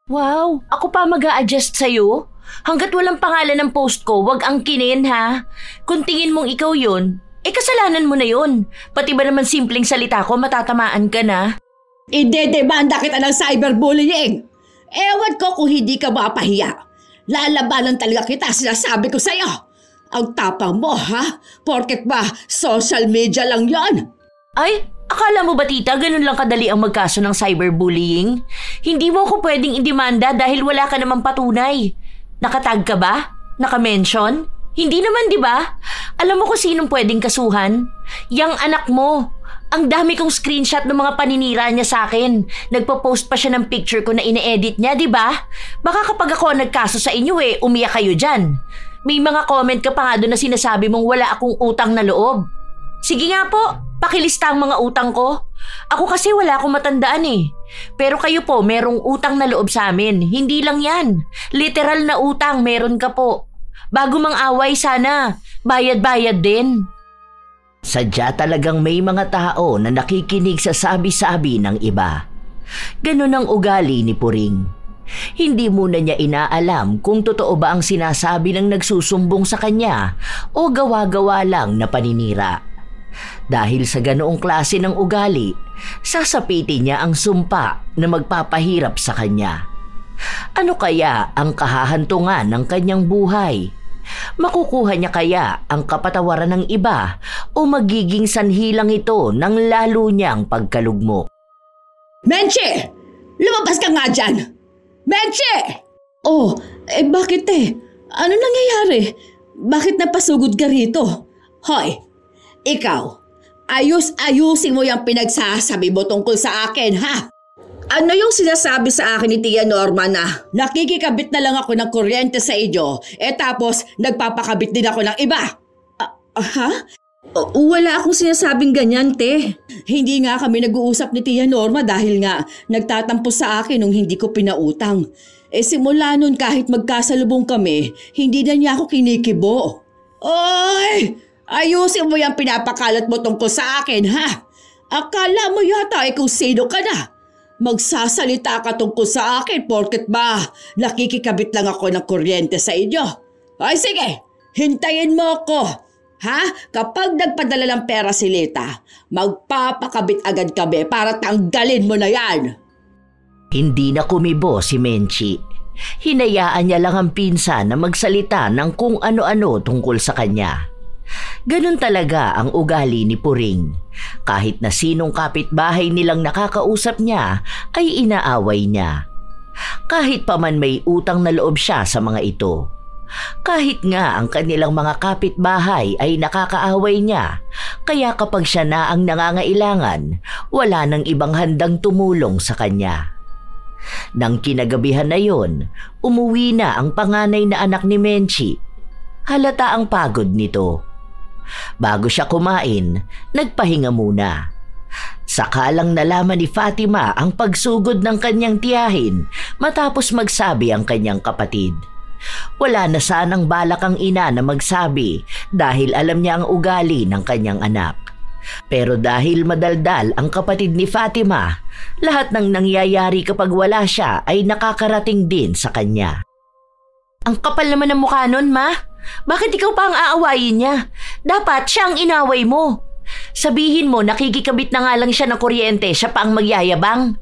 Wow, ako pa mag-a-adjust sa'yo? Hanggat walang pangalan ng post ko, wag angkinin ha. Kung tingin mong ikaw yun, kasalanan mo na yun. Pati ba naman simpleng salita ko, matatamaan ka na? Idedemanda kita ng cyberbullying. Ewan ko kung hindi ka mapahiya. Lalabanan talaga kita, sinasabi ko sa'yo. Ang tapang mo ha? Porket ba social media lang yon? Ay, akala mo ba tita, ganun lang kadali ang magkaso ng cyberbullying? Hindi mo ako pwedeng indemanda dahil wala ka namang patunay. Nakatag ka ba? Nakamention? Hindi naman, di ba? Alam mo kung sinong pwedeng kasuhan? Yang anak mo. Ang dami kong screenshot ng mga paninira niya sa akin. Nagpo-post pa siya ng picture ko na ine-edit niya, di ba? Baka kapag ako nagkaso sa inyo umiyak kayo dyan. May mga comment ka pa nga doon na sinasabi mong wala akong utang na loob. Sige nga po, pakilista ang mga utang ko. Ako kasi wala akong matandaan Pero kayo po, merong utang na loob sa amin. Hindi lang yan. Literal na utang, meron ka po. Bago mang away sana, bayad-bayad din. Sadya talagang may mga tao na nakikinig sa sabi-sabi ng iba. Ganon ang ugali ni Puring. Hindi muna niya inaalam kung totoo ba ang sinasabi ng nagsusumbong sa kanya o gawa-gawa lang na paninira. Dahil sa ganoong klase ng ugali, sasapitin niya ang sumpa na magpapahirap sa kanya. Ano kaya ang kahahantungan ng kanyang buhay? Makukuha niya kaya ang kapatawaran ng iba o magiging sanhi lang ito ng lalo niyang pagkalugmok? Menchi! Lumabas ka nga dyan! Menchi! Oh, bakit Ano nangyayari? Bakit napasugod ka rito? Hoy, ikaw, ayusin mo yung pinagsasabi mo tungkol sa akin, ha? Ano yung sinasabi sa akin ni Tia Norma na nakikikabit na lang ako ng kuryente sa inyo, tapos nagpapakabit din ako ng iba? Ha? Wala akong sinasabing ganyan, te. Hindi nga kami nag-uusap ni Tia Norma dahil nga nagtatampo sa akin nung hindi ko pinautang. Simula nun kahit magkasalubong kami, hindi na niya ako kinikibo. Oy! Ayusin mo yung pinapakalat mo tungkol sa akin, ha? Akala mo yata kung sino ka na. Magsasalita ka tungkol sa akin porket ba nakikikabit lang ako ng kuryente sa inyo. Ay sige, hintayin mo ako. Ha? Kapag nagpadala ng pera si Lita, magpapakabit agad kami para tanggalin mo na yan. Hindi na kumibo si Menchi. Hinayaan niya lang ang pinsan na magsalita ng kung ano-ano tungkol sa kanya. Ganun talaga ang ugali ni Puring. Kahit na sinong kapitbahay nilang nakakausap niya ay inaaway niya. Kahit pa man may utang na loob siya sa mga ito. Kahit nga ang kanilang mga kapitbahay ay nakakaaway niya, kaya kapag siya na ang nangangailangan, wala nang ibang handang tumulong sa kanya. Nang kinagabihan na yon, umuwi na ang panganay na anak ni Menchi. Halata ang pagod nito. Bago siya kumain, nagpahinga muna. Saka lang nalaman ni Fatima ang pagsugod ng kanyang tiyahin matapos magsabi ang kanyang kapatid. Wala na sanang balak ang ina na magsabi dahil alam niya ang ugali ng kanyang anak. Pero dahil madaldal ang kapatid ni Fatima, lahat ng nangyayari kapag wala siya ay nakakarating din sa kanya. Ang kapal naman ng mukha nun, ma. Bakit ikaw pa ang aawayin niya? Dapat siya ang inaway mo. Sabihin mo nakikikabit na nga lang siya ng kuryente, siya pa ang magyayabang.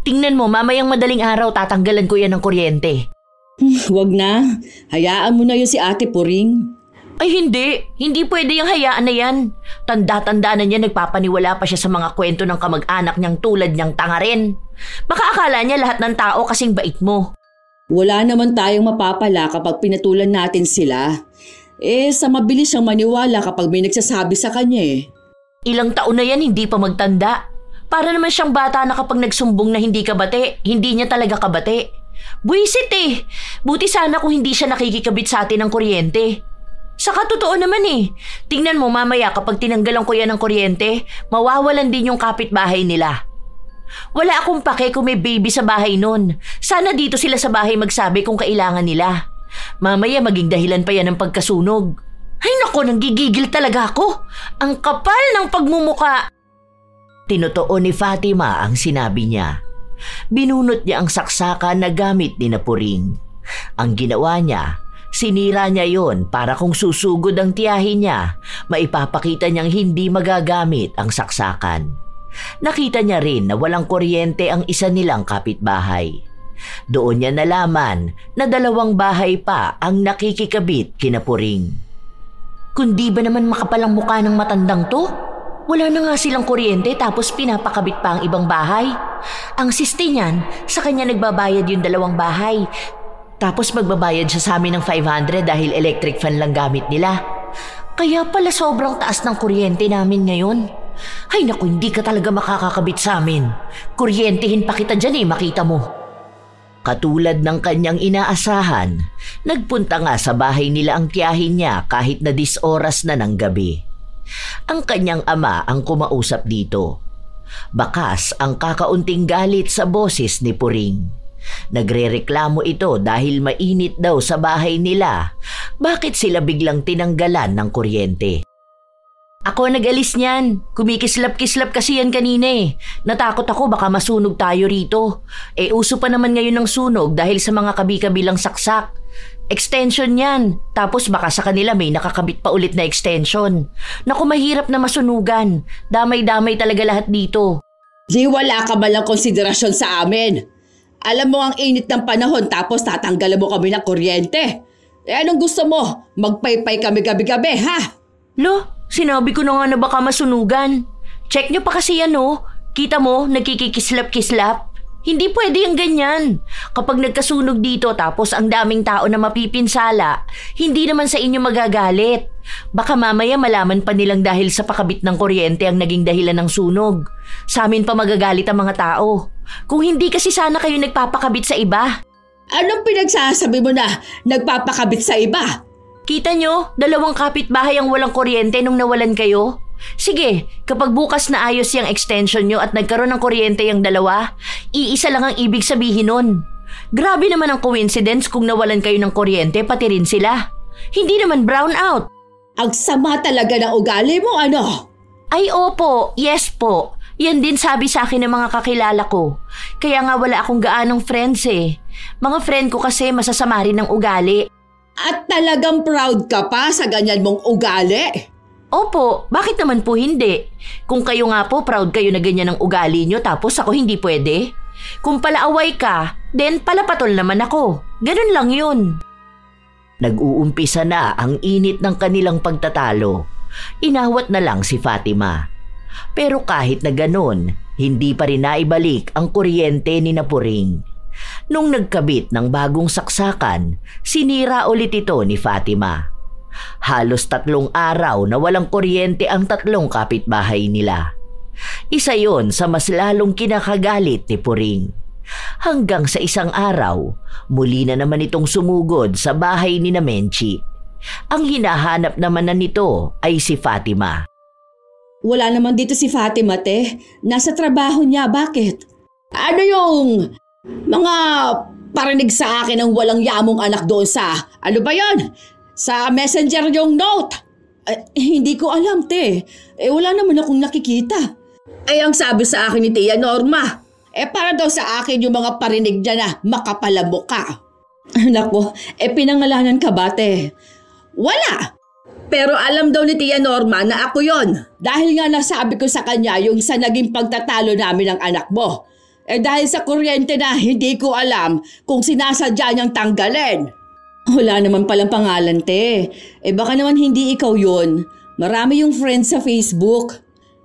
Tingnan mo, mamayang madaling araw tatanggalan ko yan ng kuryente. Wag na. Hayaan mo na yun si Ate Puring. Ay hindi. Hindi pwede yung hayaan na yan. Tanda-tanda na niya nagpapaniwala pa siya sa mga kwento ng kamag-anak niyang tulad niyang tanga rin. Baka akala niya lahat ng tao kasing bait mo. Wala naman tayong mapapala kapag pinatulan natin sila. Sa mabilis siyang maniwala kapag may nagsasabi sa kanya Ilang taon na yan hindi pa magtanda. Para naman siyang bata na kapag nagsumbong na hindi kabate, hindi niya talaga kabate. Buisit Buti sana kung hindi siya nakikikabit sa atin ng kuryente. Saka totoo naman Tingnan mo mamaya kapag tinanggalan ko yan ng kuryente, mawawalan din yung kapitbahay nila. Wala akong pake kung may baby sa bahay nun. Sana dito sila sa bahay magsabi kung kailangan nila. Mamaya maging dahilan pa yan ng pagkasunog. Ay nako, nanggigigil talaga ako. Ang kapal ng pagmumuka. Tinotoo ni Fatima ang sinabi niya. Binunot niya ang saksakan na gamit ni Puring. Ang ginawa niya, sinira niya yon para kung susugod ang tiyahin niya, maipapakita niyang hindi magagamit ang saksakan. Nakita niya rin na walang kuryente ang isa nilang kapitbahay. Doon niya nalaman na 2 bahay pa ang nakikikabit kina Puring. Kundi ba naman makapalang mukha ng matandang to? Wala na nga silang kuryente tapos pinapakabit pa ang ibang bahay. Ang siste niyan, sa kanya nagbabayad yung 2 bahay. Tapos magbabayad siya sa amin ng 500 dahil electric fan lang gamit nila. Kaya pala sobrang taas ng kuryente namin ngayon. Ay naku, hindi ka talaga makakakabit sa amin. Kuryentehin pa kita dyan makita mo. Katulad ng kanyang inaasahan, nagpunta nga sa bahay nila ang tiyahin niya kahit na 10 oras na ng gabi. Ang kanyang ama ang kumausap dito. Bakas ang kakaunting galit sa boses ni Puring. Nagrereklamo ito dahil mainit daw sa bahay nila. Bakit sila biglang tinanggalan ng kuryente? Ako nag-alis niyan. Kumikislap-kislap kasi yan kanina. Natakot ako baka masunog tayo rito. Uso pa naman ngayon ng sunog dahil sa mga kabi-kabilang saksak. Extension yan. Tapos baka sa kanila may nakakabit pa ulit na extension. Naku, mahirap na masunugan. Damay-damay talaga lahat dito. Di wala ka ba lang konsiderasyon sa amin? Alam mo ang init ng panahon tapos tatanggalan mo kami ng kuryente. Anong gusto mo? Magpaypay kami gabi-gabi, ha? Lo, sinabi ko na nga na baka masunugan. Check nyo pa kasi yan Kita mo, nagkikikislap-kislap. Hindi pwede yung ganyan. Kapag nagkasunog dito tapos ang daming tao na mapipinsala, hindi naman sa inyo magagalit. Baka mamaya malaman pa nilang dahil sa pakabit ng kuryente ang naging dahilan ng sunog. Sa amin pa magagalit ang mga tao. Kung hindi kasi sana kayo nagpapakabit sa iba. Anong pinagsasabi mo na nagpapakabit sa iba? Kita nyo, 2 kapitbahay ang walang kuryente nung nawalan kayo. Sige, kapag bukas na ayos yung extension nyo at nagkaroon ng kuryente yung 2, iisa lang ang ibig sabihin nun. Grabe naman ang coincidence kung nawalan kayo ng kuryente pati rin sila. Hindi naman brown out. Ang sama talaga ng ugali mo, ano? Ay opo, yes po. Yan din sabi sa akin ng mga kakilala ko. Kaya nga wala akong gaanong friends Mga friend ko kasi masasama rin ng ugali. At talagang proud ka pa sa ganyan mong ugali? Opo, bakit naman po hindi? Kung kayo nga po proud kayo na ganyan ang ugali nyo tapos ako hindi pwede. Kung palaaway ka, then palapatol naman ako. Ganun lang yun. Nag-uumpisa na ang init ng kanilang pagtatalo. Inawat na lang si Fatima. Pero kahit na ganun, hindi pa rin naibalik ang kuryente ni Puring. Nung nagkabit ng bagong saksakan, sinira ulit ito ni Fatima. Halos 3 araw na walang kuryente ang 3 kapitbahay nila. Isa yon sa mas lalong kinakagalit ni Puring. Hanggang sa isang araw, muli na naman itong sumugod sa bahay ni Menchi. Ang hinahanap naman na nito ay si Fatima. Wala naman dito si Fatima, te. Nasa trabaho niya, bakit? Ano yung mga parinig sa akin ng walang yamong anak doon sa, ano ba yon? Sa messenger yung note. Hindi ko alam, te. Wala naman akong nakikita. Ang sabi sa akin ni Tia Norma, para daw sa akin yung mga parinig niya na makapalamo ka. Nako, pinangalanan ka ba, te? Wala. Pero alam daw ni Tia Norma na ako yon. Dahil nga nasabi ko sa kanya yung sa naging pagtatalo namin ng anak mo. Dahil sa kuryente na hindi ko alam kung sinasadya niyang tanggalin. Wala naman palang pangalan, te. Baka naman hindi ikaw yun. Marami yung friends sa Facebook.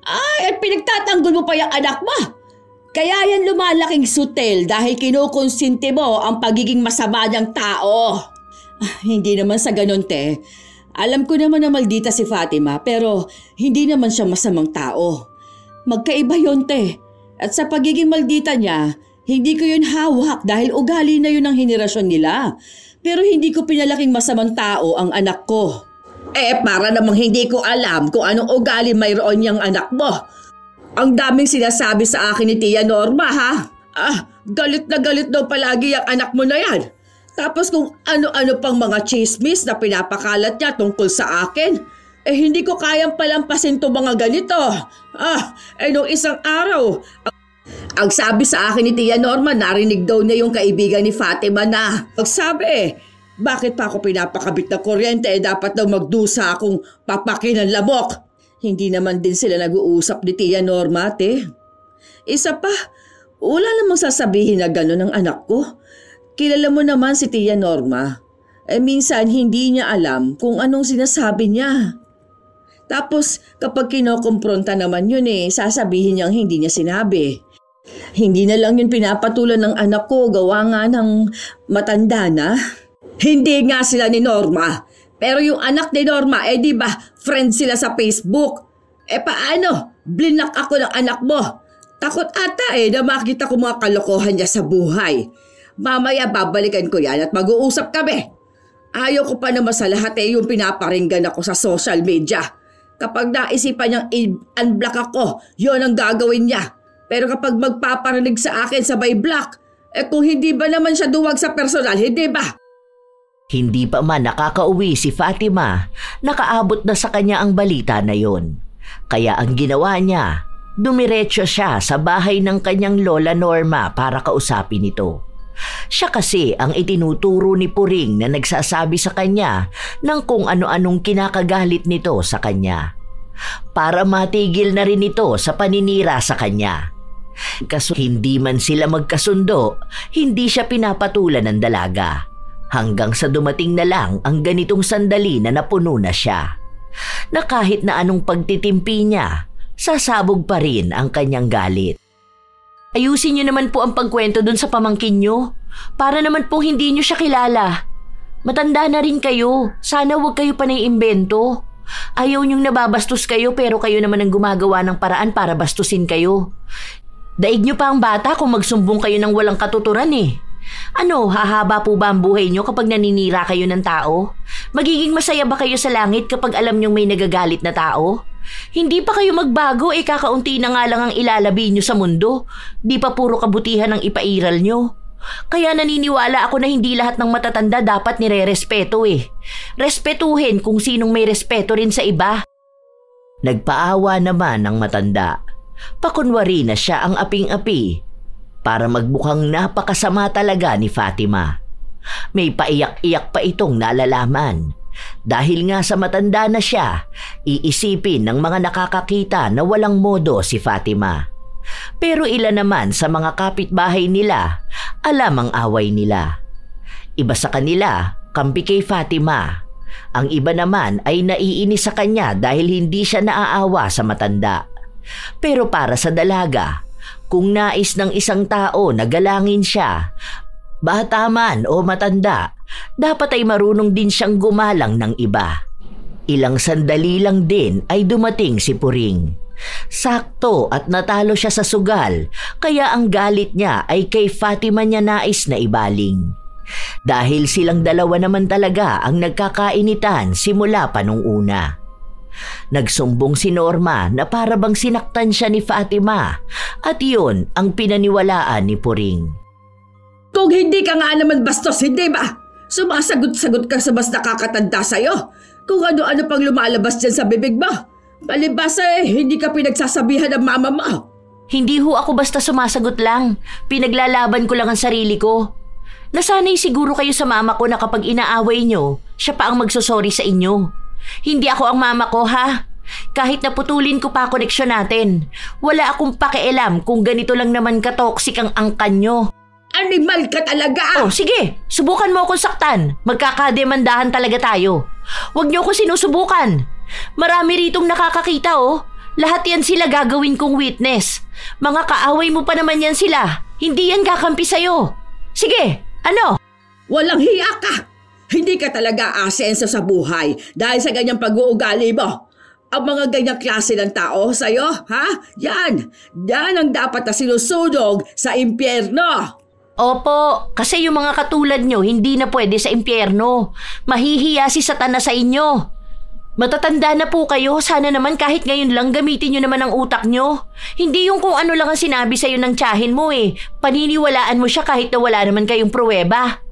At pinagtatanggol mo pa yung anak mo. Kaya yan lumalaking sutel dahil kinukonsinti mo ang pagiging masama niyang tao. Hindi naman sa ganun, te. Alam ko naman na maldita si Fatima pero hindi naman siya masamang tao. Magkaiba yun, te. At sa pagiging maldita niya, hindi ko yun hawak dahil ugali na yun ang henerasyon nila. Pero hindi ko pinalaking masamang tao ang anak ko. Para namang hindi ko alam kung anong ugali mayroon niyang anak mo. Ang daming sinasabi sa akin ni Tia Norma, ha? Galit na galit daw palagi ang anak mo na yan. Tapos kung ano-ano pang mga chismis na pinapakalat niya tungkol sa akin, hindi ko kayang palampasin to mga ganito. Nung isang araw, Ang sabi sa akin ni Tia Norma, narinig daw niya yung kaibigan ni Fatima na magsabi, bakit pa ako pinapakabit ng kuryente? Dapat daw magdusa akong papakin ng lamok. Hindi naman din sila nag-uusap ni Tia Norma, ate. Isa pa, wala namang sasabihin na gano'n ng anak ko. Kilala mo naman si Tia Norma. Minsan hindi niya alam kung anong sinasabi niya. Tapos kapag kinokompronta naman yun sasabihin niyang hindi niya sinabi. Hindi na lang yun pinapatulan ng anak ko, gawa nga ng matanda na. Hindi nga sila ni Norma. Pero yung anak ni Norma, di ba, friend sila sa Facebook. Paano? Blinak ako ng anak mo. Takot ata na makita ko mga kalokohan niya sa buhay. Mamaya babalikan ko yan at mag-uusap kami. Ayaw ko pa naman sa lahat yung pinaparinggan ako sa social media. Kapag naisipan niyang i-unblock ako, yun ang gagawin niya. Pero kapag magpaparinig sa akin sabay block, kung hindi ba naman siya duwag sa personal, hindi ba? Hindi pa man nakakauwi si Fatima, nakaabot na sa kanya ang balita na yon. Kaya ang ginawa niya, dumiretso siya sa bahay ng kanyang lola Norma para kausapin ito. Siya kasi ang itinuturo ni Puring na nagsasabi sa kanya ng kung ano-anong kinakagalit nito sa kanya. Para matigil na rin ito sa paninira sa kanya. Kaso hindi man sila magkasundo, hindi siya pinapatulan ng dalaga. Hanggang sa dumating na lang ang ganitong sandali na napuno na siya. Na kahit na anong pagtitimpi niya, sasabog pa rin ang kanyang galit. Ayusin niyo naman po ang pagkwento dun sa pamangkin niyo. Para naman po hindi niyo siya kilala. Matanda na rin kayo. Sana huwag kayo pa naiimbento. Ayaw niyong nababastos kayo pero kayo naman ang gumagawa ng paraan para bastusin kayo. Daig niyo pa ang bata kung magsumbong kayo ng walang katuturan Ano, hahaba po ba ang buhay niyo kapag naninira kayo ng tao? Magiging masaya ba kayo sa langit kapag alam niyong may nagagalit na tao? Hindi pa kayo magbago kakaunti na nga lang ang ilalabi niyo sa mundo. Di pa puro kabutihan ang ipairal niyo. Kaya naniniwala ako na hindi lahat ng matatanda dapat nire-respeto Respetuhin kung sinong may respeto rin sa iba. Nagpaawa naman ang matanda. Pakunwari na siya ang aping-api para magmukhang napakasama talaga ni Fatima. May paiyak-iyak pa itong nalalaman. Dahil nga sa matanda na siya, iisipin ng mga nakakakita na walang modo si Fatima. Pero ilan naman sa mga kapitbahay nila, alam ang away nila. Iba sa kanila, kampi kay Fatima. Ang iba naman ay naiinis sa kanya dahil hindi siya naaawa sa matanda. Pero para sa dalaga, kung nais ng isang tao na galangin siya, bata man o matanda, dapat ay marunong din siyang gumalang ng iba. Ilang sandali lang din ay dumating si Puring. Sakto at natalo siya sa sugal, kaya ang galit niya ay kay Fatima niya nais na ibaling. Dahil silang dalawa naman talaga ang nagkakainitan simula pa nung una. Nagsumbong si Norma na para bang sinaktan siya ni Fatima at yun ang pinaniwalaan ni Puring. Kung hindi ka nga naman bastos, hindi ba? Sumasagot-sagot ka sa mas nakakatanda sa'yo. Kung ano-ano pang lumalabas dyan sa bibig mo. Palibas hindi ka pinagsasabihan ng mama mo. Hindi ho ako basta sumasagot lang. Pinaglalaban ko lang ang sarili ko. Nasanay siguro kayo sa mama ko na kapag inaaway nyo, siya pa ang magsosorry sa inyo. Hindi ako ang mama ko, ha? Kahit naputulin ko pa koneksyon natin, wala akong pakialam kung ganito lang naman ka-toxic ang angkan nyo. Animal ka talaga! Oh, sige. Subukan mo akong saktan. Magkakademandahan talaga tayo. Huwag niyo ako sinusubukan. Marami ritong nakakakita, Lahat yan sila gagawin kong witness. Mga kaaway mo pa naman yan sila. Hindi yan kakampi sa'yo. Sige, ano? Walang hiya ka! Hindi ka talaga asenso sa buhay dahil sa ganyang pag-uugali mo. Ang mga ganyang klase ng tao sa'yo, ha? Yan ang dapat na sinusunog sa impyerno. Opo, kasi yung mga katulad nyo hindi na pwede sa impyerno. Mahihiya si Satanas sa inyo. Matatanda na po kayo, sana naman kahit ngayon lang gamitin nyo naman ang utak nyo. Hindi yung kung ano lang ang sinabi sa'yo ng tiyahin mo Paniniwalaan mo siya kahit na wala naman kayong pruweba.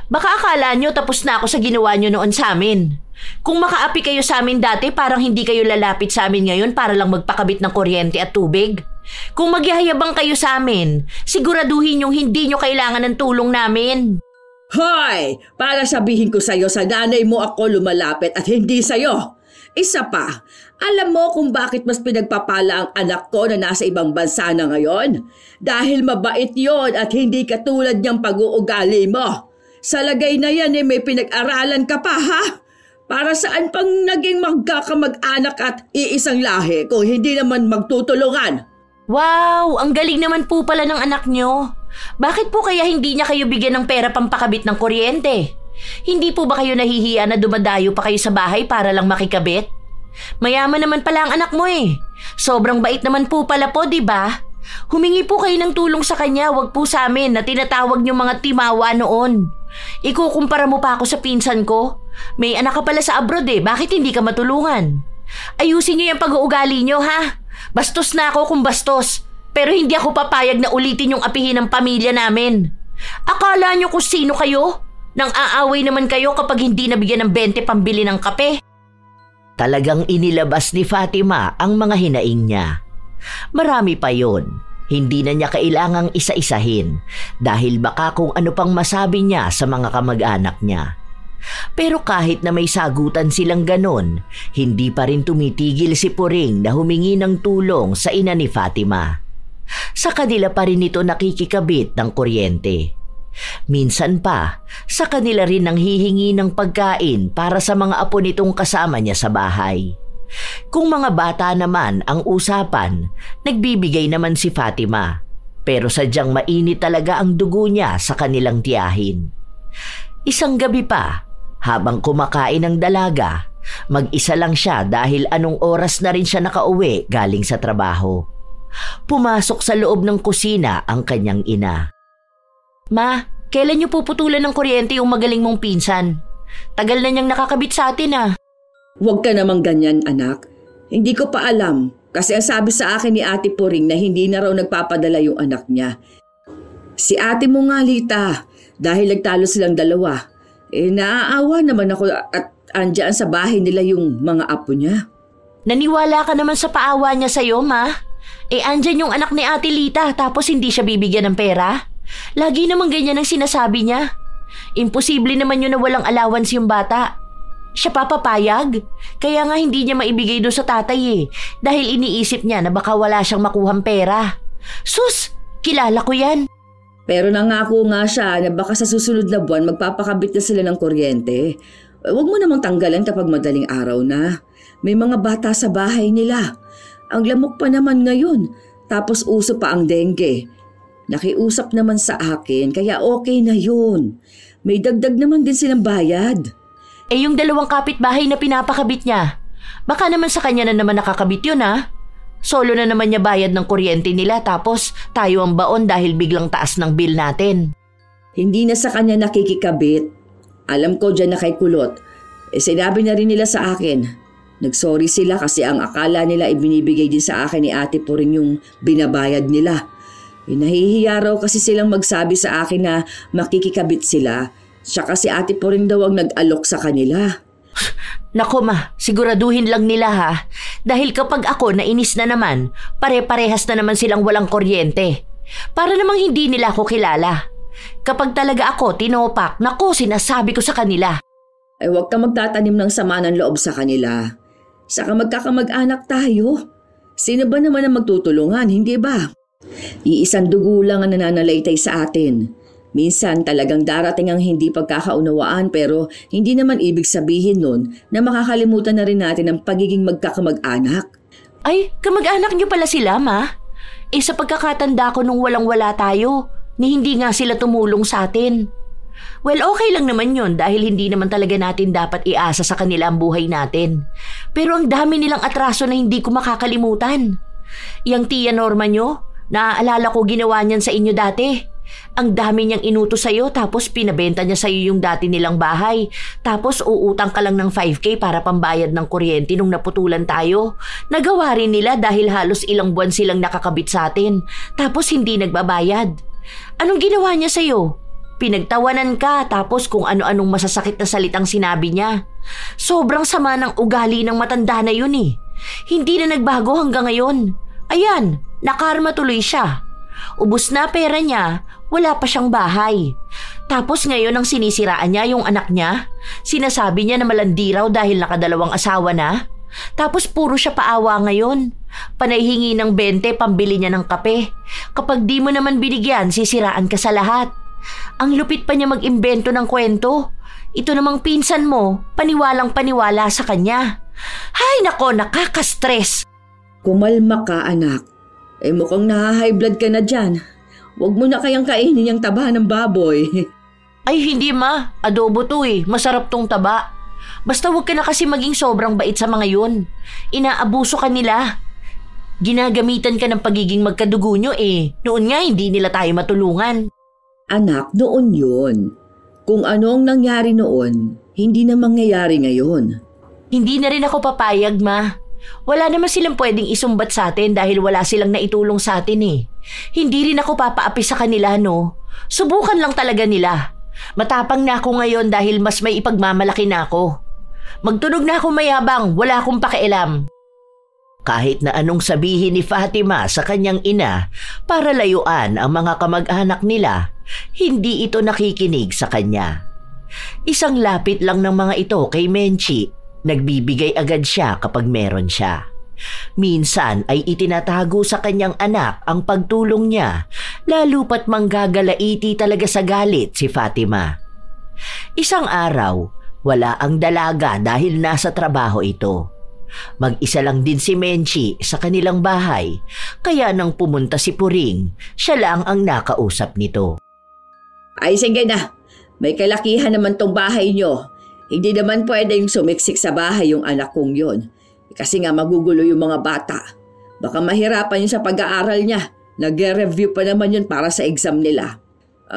Baka akala nyo tapos na ako sa ginawa nyo noon sa amin. Kung makaapi kayo sa amin dati, parang hindi kayo lalapit sa amin ngayon para lang magpakabit ng kuryente at tubig. Kung magyayabang kayo sa amin, siguraduhin yung hindi nyo kailangan ng tulong namin. Hoy! Para sabihin ko sa'yo, sa nanay mo ako lumalapit at hindi sa'yo. Isa pa, alam mo kung bakit mas pinagpapala ang anak ko na nasa ibang bansa na ngayon? Dahil mabait yon at hindi katulad niyang pag-uugali mo. Sa lagay na yan may pinag-aralan ka pa, ha? Para saan pang naging magkakamag-anak at iisang lahi kung hindi naman magtutulungan? Wow! Ang galing naman po pala ng anak nyo. Bakit po kaya hindi niya kayo bigyan ng pera pampakabit ng kuryente? Hindi po ba kayo nahihiya na dumadayo pa kayo sa bahay para lang makikabit? Mayaman naman pala ang anak mo eh. Sobrang bait naman po pala po, di ba? Humingi po kayo ng tulong sa kanya, wag po sa amin na tinatawag niyo mga timawa noon. Ikukumpara mo pa ako sa pinsan ko. May anak ka pala sa abroad eh, bakit hindi ka matulungan? Ayusin niyo yung pag-uugali niyo, ha? Bastos na ako kung bastos, pero hindi ako papayag na ulitin yung apihin ng pamilya namin. Akala niyo kung sino kayo? Nang aaway naman kayo kapag hindi nabigyan ng 20 pambili ng kape. Talagang inilabas ni Fatima ang mga hinaing niya. Marami pa yon. Hindi na niya kailangang isa-isahin dahil baka kung ano pang masabi niya sa mga kamag-anak niya. Pero kahit na may sagutan silang ganon, hindi pa rin tumitigil si Puring na humingi ng tulong sa ina ni Fatima. Sa kanila pa rin ito nakikikabit ng kuryente. Minsan pa, sa kanila rin nang hihingi ng pagkain para sa mga apo nitong kasama niya sa bahay. Kung mga bata naman ang usapan, nagbibigay naman si Fatima. Pero sadyang mainit talaga ang dugo niya sa kanilang tiyahin. Isang gabi pa, habang kumakain ng dalaga, mag-isa lang siya dahil anong oras na rin siya nakauwi galing sa trabaho. Pumasok sa loob ng kusina ang kanyang ina. Ma, kailan niyo puputulan ng kuryente yung magaling mong pinsan? Tagal na niyang nakakabit sa atin ah. Huwag ka namang ganyan, anak. Hindi ko pa alam kasi ang sabi sa akin ni Ate Puring na hindi na raw nagpapadala yung anak niya. Si ate mo nga, Lita, dahil nagtalo silang dalawa. Naaawa naman ako at andyan sa bahay nila yung mga apo niya. Naniwala ka naman sa paawa niya sa'yo, ma? Andyan yung anak ni Ate Lita tapos hindi siya bibigyan ng pera? Lagi naman ganyan ang sinasabi niya. Imposible naman yun na walang allowance yung bata. Siya papapayag? Kaya nga hindi niya maibigay doon sa tatay eh. Dahil iniisip niya na baka wala siyang makuhang pera. Sus! Kilala ko yan. Pero nangako nga siya na baka sa susunod na buwan magpapakabit na sila ng kuryente. Huwag mo namang tanggalan kapag madaling araw na. May mga bata sa bahay nila. Ang lamok pa naman ngayon. Tapos uso pa ang dengue. Nakiusap naman sa akin kaya okay na yun. May dagdag naman din silang bayad. Yung 2 kapitbahay na pinapakabit niya, baka naman sa kanya na naman nakakabit yun ha? Solo na naman niya bayad ng kuryente nila tapos tayo ang baon dahil biglang taas ng bill natin. Hindi na sa kanya nakikikabit. Alam ko dyan na kay Kulot. Sinabi na rin nila sa akin. Nagsorry sila kasi ang akala nila ibinibigay din sa akin ni Ate Puring yung binabayad nila. Nahihiya raw kasi silang magsabi sa akin na makikikabit sila. Siya kasi Ate Puring daw ang nag-alok sa kanila. Nako ma, siguraduhin lang nila ha. Dahil kapag ako nainis na naman, pare-parehas na naman silang walang kuryente. Para namang hindi nila ako kilala. Kapag talaga ako tinopak, nako sinasabi ko sa kanila. Huwag ka magtatanim ng sama ng loob sa kanila. Saka magkakamag-anak tayo. Sino ba naman ang magtutulungan, hindi ba? Iisang dugo lang ang nananalaytay sa atin. Minsan talagang darating ang hindi pagkakaunawaan pero hindi naman ibig sabihin nun na makakalimutan na rin natin ang pagiging magkakamag-anak. Ay, kamag-anak niyo pala sila, ma? Sa pagkakatanda ko nung walang-wala tayo, ni hindi nga sila tumulong sa atin. Well, okay lang naman yun dahil hindi naman talaga natin dapat iasa sa kanila ang buhay natin. Pero ang dami nilang atraso na hindi ko makakalimutan. Yang tiya Norma nyo, naaalala ko ginawa niyan sa inyo dati. Ang dami niyang inutos sa'yo tapos pinabenta niya sa'yo yung dati nilang bahay. Tapos uutang ka lang ng 5K para pambayad ng kuryente nung naputulan tayo. Nagawa rin nila dahil halos ilang buwan silang nakakabit sa atin. Tapos hindi nagbabayad. Anong ginawa niya sa'yo? Pinagtawanan ka tapos kung ano-anong masasakit na salitang sinabi niya. Sobrang sama ng ugali ng matanda na yun eh. Hindi na nagbago hanggang ngayon. Ayan, nakarma tuloy siya. Ubus na pera niya, wala pa siyang bahay. Tapos ngayon ang sinisiraan niya yung anak niya. Sinasabi niya na malandi raw dahil nakadalawang asawa na. Tapos puro siya paawa ngayon. Panay hingi ng 20 pambili niya ng kape. Kapag di mo naman binigyan, sisiraan ka sa lahat. Ang lupit pa niya mag-imbento ng kwento. Ito namang pinsan mo, paniwalang paniwala sa kanya. Hay nako, nakaka-stress. Kumalma ka, anak. Mukhang naha-high blood ka na dyan. Huwag mo na kayang kainin yung taba ng baboy. Ay hindi ma, adobo to masarap tong taba. Basta huwag ka na kasi maging sobrang bait sa mga yun. Inaabuso ka nila. Ginagamitan ka ng pagiging magkadugo nyo Noon nga hindi nila tayo matulungan. Anak, noon yun. Kung ano ang nangyari noon, hindi na mangyayari ngayon. Hindi na rin ako papayag, ma. Wala naman silang pwedeng isumbat sa atin dahil wala silang naitulong sa atin Hindi rin ako papaapi sa kanila, no? Subukan lang talaga nila. Matapang na ako ngayon dahil mas may ipagmamalaki na ako. Magtunog na ako mayabang, wala akong pakialam. Kahit na anong sabihin ni Fatima sa kanyang ina para layuan ang mga kamag-anak nila, hindi ito nakikinig sa kanya. Isang lapit lang ng mga ito kay Menchi. Nagbibigay agad siya kapag meron siya. Minsan ay itinatago sa kanyang anak ang pagtulong niya, lalo pat manggagalaiti talaga sa galit si Fatima. Isang araw, wala ang dalaga dahil nasa trabaho ito. Mag-isa lang din si Menchi sa kanilang bahay, kaya nang pumunta si Puring, siya lang ang nakausap nito. Ay sige na, may kalakihan naman tong bahay nyo. Hindi naman pwedeng sumiksik sa bahay yung anak kong yun. Kasi nga magugulo yung mga bata. Baka mahirapan yun sa pag-aaral niya. Nag-review pa naman yun para sa exam nila.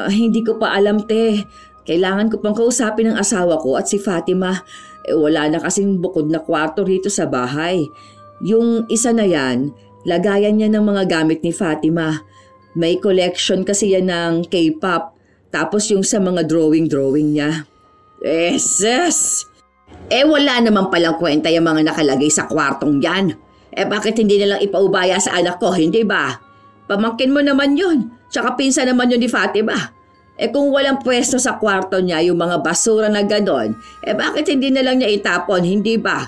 Hindi ko pa alam, te. Kailangan ko pang kausapin ang asawa ko at si Fatima. Wala na kasing bukod na kwarto rito sa bahay. Yung isa na yan, lagayan niya ng mga gamit ni Fatima. May collection kasi yan ng K-pop. Tapos yung sa mga drawing niya. Yes! Wala naman palang kwenta yung mga nakalagay sa kwartong yan. Bakit hindi nilang ipaubaya sa anak ko, hindi ba? Pamangkin mo naman yun. Tsaka pinsan naman yun ni Fatima. Kung walang pwesto sa kwarto niya yung mga basura na ganon, bakit hindi na lang niya itapon, hindi ba?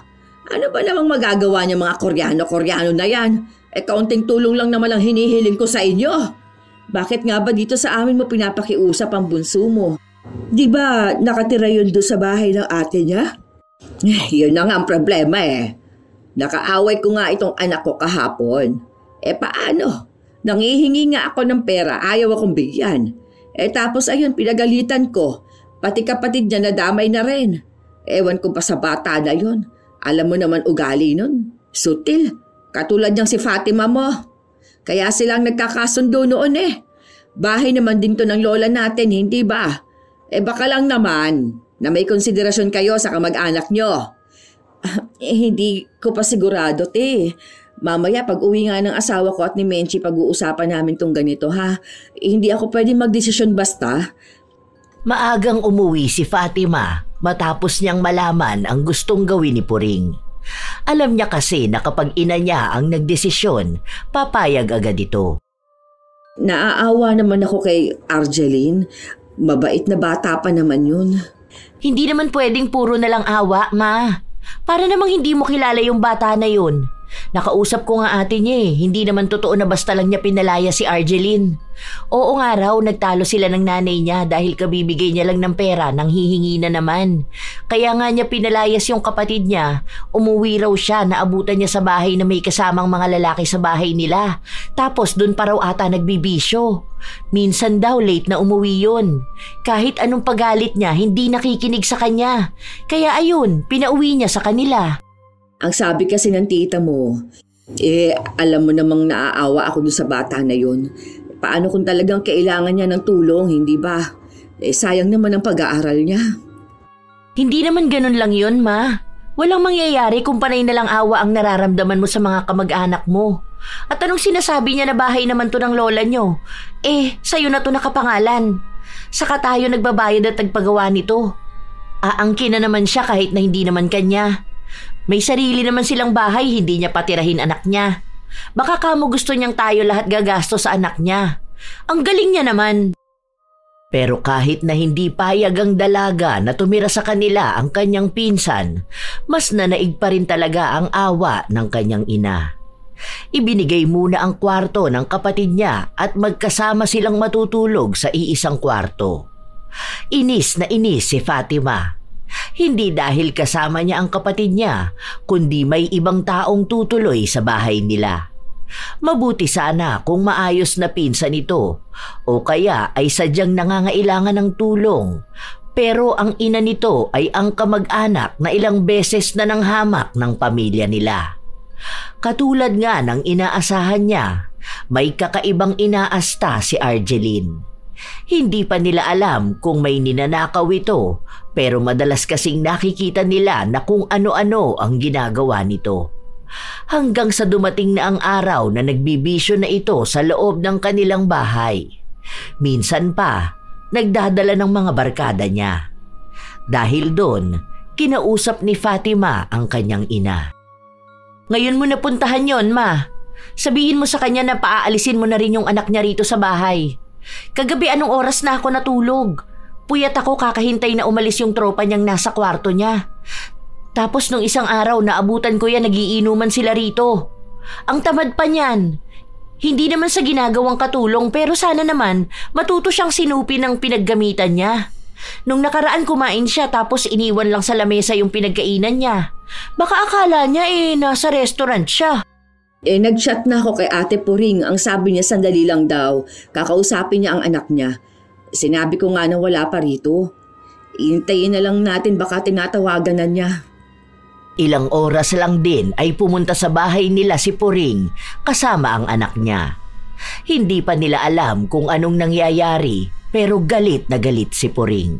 Ano ba namang magagawa niya mga Koreano na yan? Kaunting tulong lang naman ang hinihiling ko sa inyo. Bakit nga ba dito sa amin mo pinapakiusap ang bunso mo? Di ba nakatira yun doon sa bahay ng ate niya? Yun na nga ang problema Nakaaway ko nga itong anak ko kahapon. Paano? Nangihingi nga ako ng pera, ayaw akong bigyan. Tapos ayun, pinagalitan ko. Pati kapatid niya nadamay na rin. Ewan ko pa sa bata na yun. Alam mo naman ugali nun. Sutil. Katulad niyang si Fatima mo. Kaya silang nagkakasundo noon Bahay naman din to ng lola natin, hindi ba? Baka lang naman na may konsiderasyon kayo sa kamag-anak nyo. Hindi ko pa sigurado, te. Mamaya pag uwi nga ng asawa ko at ni Menchi pag-uusapan namin tong ganito, ha? Hindi ako pwede magdesisyon basta. Maagang umuwi si Fatima matapos niyang malaman ang gustong gawin ni Puring. Alam niya kasi na kapag ina niya ang nagdesisyon, papayag agad ito. Naaawa naman ako kay Arjeline. Mabait na bata pa naman yun. Hindi naman pwedeng puro na lang awa, ma. Para namang hindi mo kilala yung bata na yun. Nakausap ko nga ate niya Hindi naman totoo na basta lang niya pinalaya si Arjeline. Oo nga raw, nagtalo sila ng nanay niya dahil kabibigay niya lang ng pera nang hihingi na naman. Kaya nga niya pinalayas yung kapatid niya. Umuwi raw siya, naabutan niya sa bahay na may kasamang mga lalaki sa bahay nila. Tapos dun pa raw ata nagbibisyo. Minsan daw late na umuwi yun. Kahit anong pagalit niya, hindi nakikinig sa kanya. Kaya ayun, pinauwi niya sa kanila. Ang sabi kasi ng tita mo, alam mo namang naaawa ako doon sa bata na yun. Paano kung talagang kailangan niya ng tulong, hindi ba? Sayang naman ang pag-aaral niya. Hindi naman ganun lang yun, ma. Walang mangyayari kung panay na lang awa ang nararamdaman mo sa mga kamag-anak mo. At anong sinasabi niya na bahay naman to ng lola nyo? Sa'yo na to nakapangalan. Saka tayo nagbabayad at nagpagawa nito. Aangkin na naman siya kahit na hindi naman kanya. May sarili naman silang bahay, hindi niya patirahin anak niya. Baka kamo gusto niyang tayo lahat gagasto sa anak niya. Ang galing niya naman. Pero kahit na hindi payag ang dalaga na tumira sa kanila ang kanyang pinsan, mas nanaig pa rin talaga ang awa ng kanyang ina. Ibinigay muna ang kwarto ng kapatid niya at magkasama silang matutulog sa iisang kwarto. Inis na inis si Fatima. Hindi dahil kasama niya ang kapatid niya, kundi may ibang taong tutuloy sa bahay nila. Mabuti sana kung maayos na pinsan ito o kaya ay sadyang nangangailangan ng tulong. Pero ang ina nito ay ang kamag-anak na ilang beses na nanghamak ng pamilya nila. Katulad nga ng inaasahan niya, may kakaibang inaasta si Argeline. Hindi pa nila alam kung may ninanakaw ito, pero madalas kasing nakikita nila na kung ano-ano ang ginagawa nito. Hanggang sa dumating na ang araw na nagbibisyo na ito sa loob ng kanilang bahay. Minsan pa, nagdadala ng mga barkada niya. Dahil doon, kinausap ni Fatima ang kanyang ina. Ngayon mo napuntahan yon, ma. Sabihin mo sa kanya na paaalisin mo na rin yung anak niya rito sa bahay. Kagabi anong oras na ako natulog? Puyat ako kakahintay na umalis yung tropa niyang nasa kwarto niya. Tapos nung isang araw naabutan ko yan nagiinuman sila rito. Ang tamad pa niyan. Hindi naman sa ginagawang katulong pero sana naman matuto siyang sinupi ng pinaggamitan niya. Nung nakaraan kumain siya tapos iniwan lang sa lamesa yung pinagkainan niya. Baka akala niya nasa restaurant siya. Nag-chat na ako kay Ate Puring. Ang sabi niya sandali lang daw. Kakausapin niya ang anak niya. Sinabi ko nga na wala pa rito. Iintayin na lang natin baka tinatawagan na niya. Ilang oras lang din ay pumunta sa bahay nila si Puring kasama ang anak niya. Hindi pa nila alam kung anong nangyayari pero galit na galit si Puring.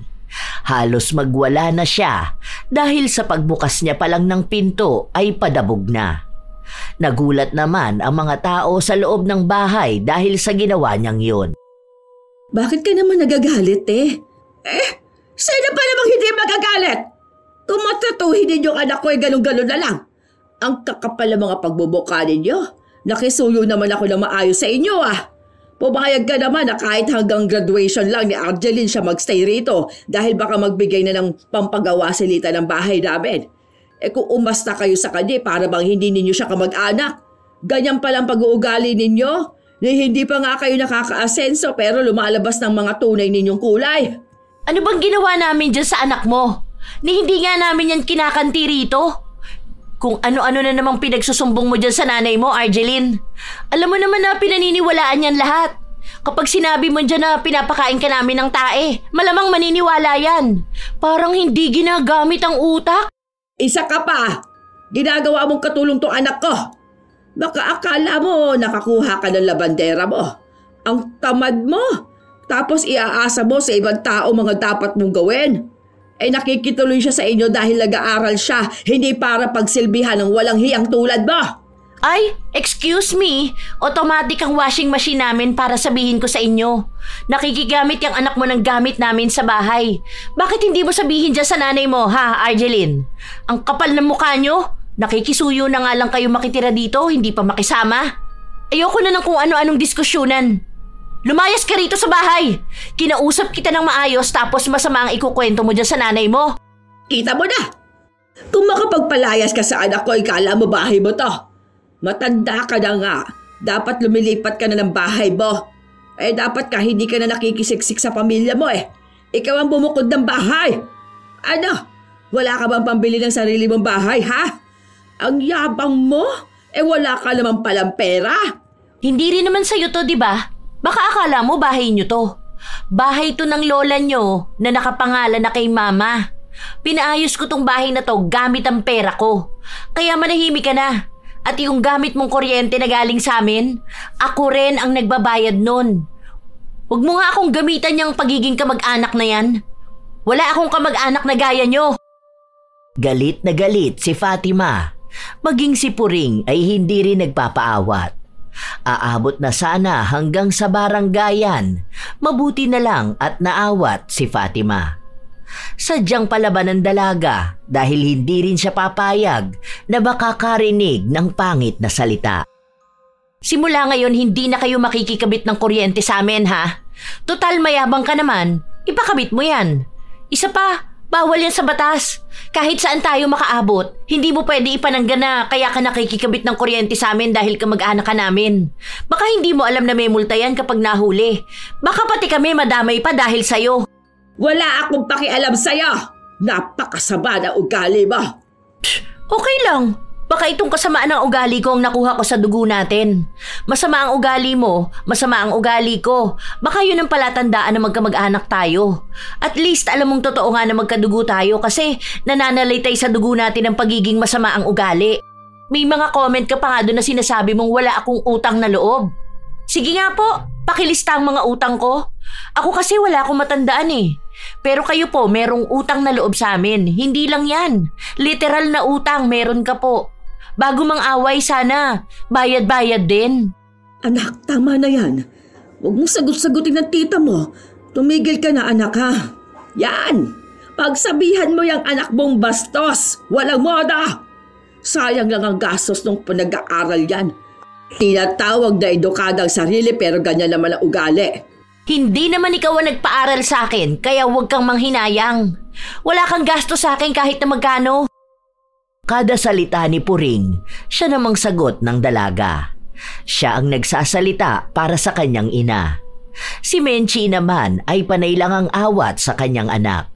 Halos magwala na siya dahil sa pagbukas niya pa lang ng pinto ay padabog na. Nagulat naman ang mga tao sa loob ng bahay dahil sa ginawa niyang yun. Bakit ka naman nagagalit sino pa namang hindi magagalit? Kung matatuhin ninyo ang anak ko ganun-ganun na lang. Ang kakapal ng mga pagbubuka ninyo. Nakisuyo naman ako na maayos sa inyo Pumayag ka naman na kahit hanggang graduation lang ni Argeline siya magstay rito dahil baka magbigay na ng pampagawa silita ng bahay namin. Kung umasta kayo sa kanya para bang hindi ninyo siya kamag-anak. Ganyan palang pag-uugali ninyo na hindi pa nga kayo nakaka-asenso pero lumalabas ng mga tunay ninyong kulay. Ano bang ginawa namin dyan sa anak mo? Ni hindi nga namin yan kinakanti rito. Kung ano-ano na namang pinagsusumbong mo dyan sa nanay mo, Argeline. Alam mo naman na pinaniniwalaan yan lahat. Kapag sinabi mo dyan na pinapakain ka namin ng tae, malamang maniniwala yan. Parang hindi ginagamit ang utak. Isa ka pa. Ginagawa mong katulong tong anak ko. Baka akala mo nakakuha ka ng labandera mo. Ang tamad mo. Tapos iaasa mo sa ibang tao mga dapat mong gawin. Nakikituloy siya sa inyo dahil nag-aaral siya, hindi para pagsilbihan ng walang hiyang tulad mo. Ay, excuse me. Automatic ang washing machine namin para sabihin ko sa inyo. Nakikigamit yung anak mo ng gamit namin sa bahay. Bakit hindi mo sabihin dyan sa nanay mo, ha, Argeline? Ang kapal ng mukha nyo. Nakikisuyo na nga lang kayo makitira dito, hindi pa makisama. Ayoko na ng kung ano-anong diskusyonan. Lumayas ka rito sa bahay. Kinausap kita ng maayos tapos masama ang ikukwento mo dyan sa nanay mo. Kita mo na. Kung makapagpalayas ka sa anak ko, ikala mo bahay mo to. Matanda ka na nga. Dapat lumilipat ka na ng bahay mo. Dapat ka hindi ka na nakikisiksik sa pamilya mo Ikaw ang bumukod ng bahay. Ano? Wala ka bang pambili ng sarili mong bahay, ha? Ang yabang mo? Wala ka naman palang pera. Hindi rin naman sa'yo to, di ba? Baka akala mo bahay nyo to. Bahay to ng lola nyo na nakapangalan na kay mama. Pinaayos ko tong bahay na to gamit ang pera ko. Kaya manahimik ka na. At yung gamit mong kuryente na galing sa amin, ako rin ang nagbabayad nun. Huwag mo nga akong gamitan yung pagiging kamag-anak na yan. Wala akong kamag-anak na gaya nyo. Galit na galit si Fatima. Maging si Puring ay hindi rin nagpapaawat. Aabot na sana hanggang sa baranggayan. Mabuti na lang at naawat si Fatima. Sadyang palaban ng dalaga dahil hindi rin siya papayag na makakarinig ng pangit na salita. Simula ngayon, hindi na kayo makikikabit ng kuryente sa amin, ha? Total mayabang ka naman, ipakabit mo yan. Isa pa, bawal yan sa batas. Kahit saan tayo makaabot, hindi mo pwede ipananggan na kaya ka nakikikabit ng kuryente sa amin dahil kamag-anak ka namin. Baka hindi mo alam na may multa yan kapag nahuli. Baka pati kami madamay pa dahil sa'yo. Wala akong pakialam sa'yo. Napakasama na ugali mo. Okay lang. Baka itong kasamaan ng ugali ko ang nakuha ko sa dugo natin. Masama ang ugali mo, masama ang ugali ko. Baka yun ang palatandaan na magkamag-anak tayo. At least alam mong totoo nga na magkadugo tayo kasi nananalitay sa dugo natin ang pagiging masama ang ugali. May mga comment ka pa nga doon na sinasabi mong wala akong utang na loob. Sige nga po, pakilista ang mga utang ko. Ako kasi wala akong matandaan eh. Pero kayo po, merong utang na loob sa amin. Hindi lang yan. Literal na utang, meron ka po. Bago mang away sana, bayad-bayad din. Anak, tama na yan. Huwag mong sagot-sagutin ng tita mo. Tumigil ka na, anak, ha? Yan! Pagsabihan mo yung anak mong bastos. Walang moda! Sayang lang ang gastos nung pinag-aaral yan. Tinatawag na edukadang sarili pero ganyan naman ang ugali. Hindi naman ikaw ang nagpaaral sa akin, kaya huwag kang manghinayang. Wala kang gasto sa akin kahit na magkano. Kada salita ni Puring, siya namang sagot ng dalaga. Siya ang nagsasalita para sa kanyang ina. Si Menchi naman ay panay lang ang awat sa kanyang anak.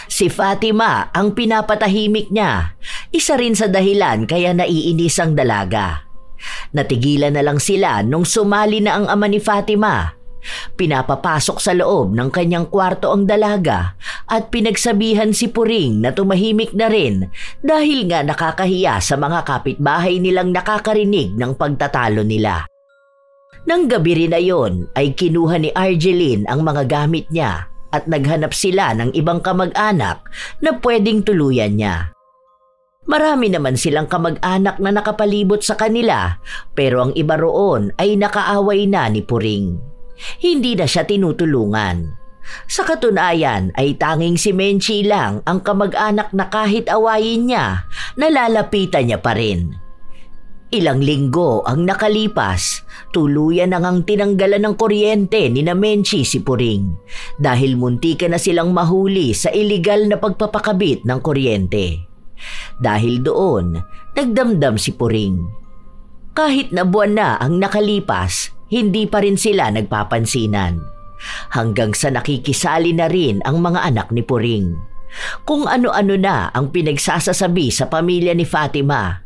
Si Fatima ang pinapatahimik niya, isa rin sa dahilan kaya naiinis ang dalaga. Natigilan na lang sila nung sumali na ang ama ni Fatima. Pinapapasok sa loob ng kanyang kwarto ang dalaga at pinagsabihan si Puring na tumahimik na rin dahil nga nakakahiya sa mga kapitbahay nilang nakakarinig ng pagtatalo nila. Nang gabi rin na yon ay kinuha ni Argeline ang mga gamit niya at naghanap sila ng ibang kamag-anak na pwedeng tuluyan niya. Marami naman silang kamag-anak na nakapalibot sa kanila pero ang iba roon ay nakaaway na ni Puring. Hindi na siya tinutulungan. Sa katunayan ay tanging si Menchi lang ang kamag-anak na kahit awayin niya, nalalapitan niya pa rin. Ilang linggo ang nakalipas, tuluyan ang tinanggalan ng kuryente ni na Menchi si Puring dahil muntikan na silang mahuli sa iligal na pagpapakabit ng kuryente. Dahil doon, nagdamdam si Puring. Kahit na buwan na ang nakalipas, hindi pa rin sila nagpapansinan. Hanggang sa nakikisali na rin ang mga anak ni Puring. Kung ano-ano na ang pinagsasasabi sa pamilya ni Fatima.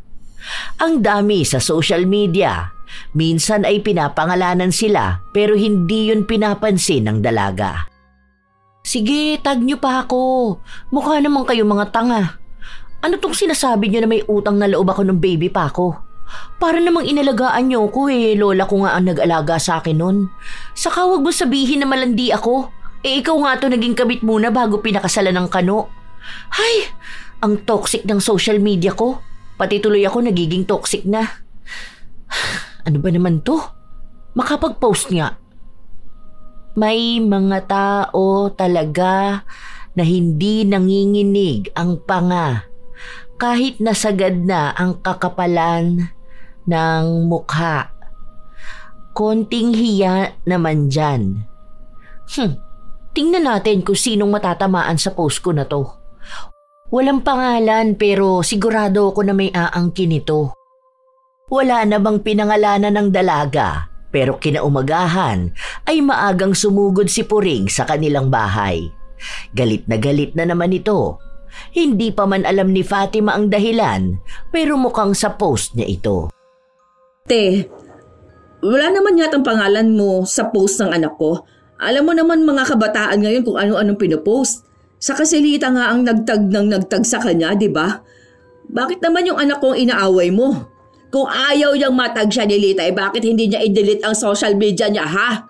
Ang dami sa social media. Minsan ay pinapangalanan sila pero hindi yun pinapansin ng dalaga. Sige, tag niyo pa ako. Mukha naman kayo mga tanga. Ano tong sinasabi niyo na may utang na loob ako ng baby pa ako? Para namang inalagaan niyo ko eh, lola ko nga ang nag-alaga sa akin nun. Saka wag mo sabihin na malandi ako. Eh ikaw nga to naging kabit muna bago pinakasalan ng kano. Hay, ang toxic ng social media ko. Pati tuloy ako nagiging toxic na. Ano ba naman to? Makapag-post nga. May mga tao talaga na hindi nanginginig ang panga. Kahit nasagad na ang kakapalan ng mukha. Konting hiya naman dyan. Tingnan natin kung sinong matatamaan sa post ko na to. Walang pangalan pero sigurado ako na may aangkin ito. Wala na bang pinangalanan ng dalaga pero kinaumagahan ay maagang sumugod si Puring sa kanilang bahay. Galit na naman ito. Hindi pa man alam ni Fatima ang dahilan pero mukhang sa post niya ito. Te, wala naman yatang pangalan mo sa post ng anak ko. Alam mo naman mga kabataan ngayon kung ano-anong pinopost. Sa kasilita nga ang nagtag sa kanya, di ba? Bakit naman yung anak kong inaaway mo? Kung ayaw niyang matag siya ni Lita, bakit hindi niya i-delete ang social media niya, ha?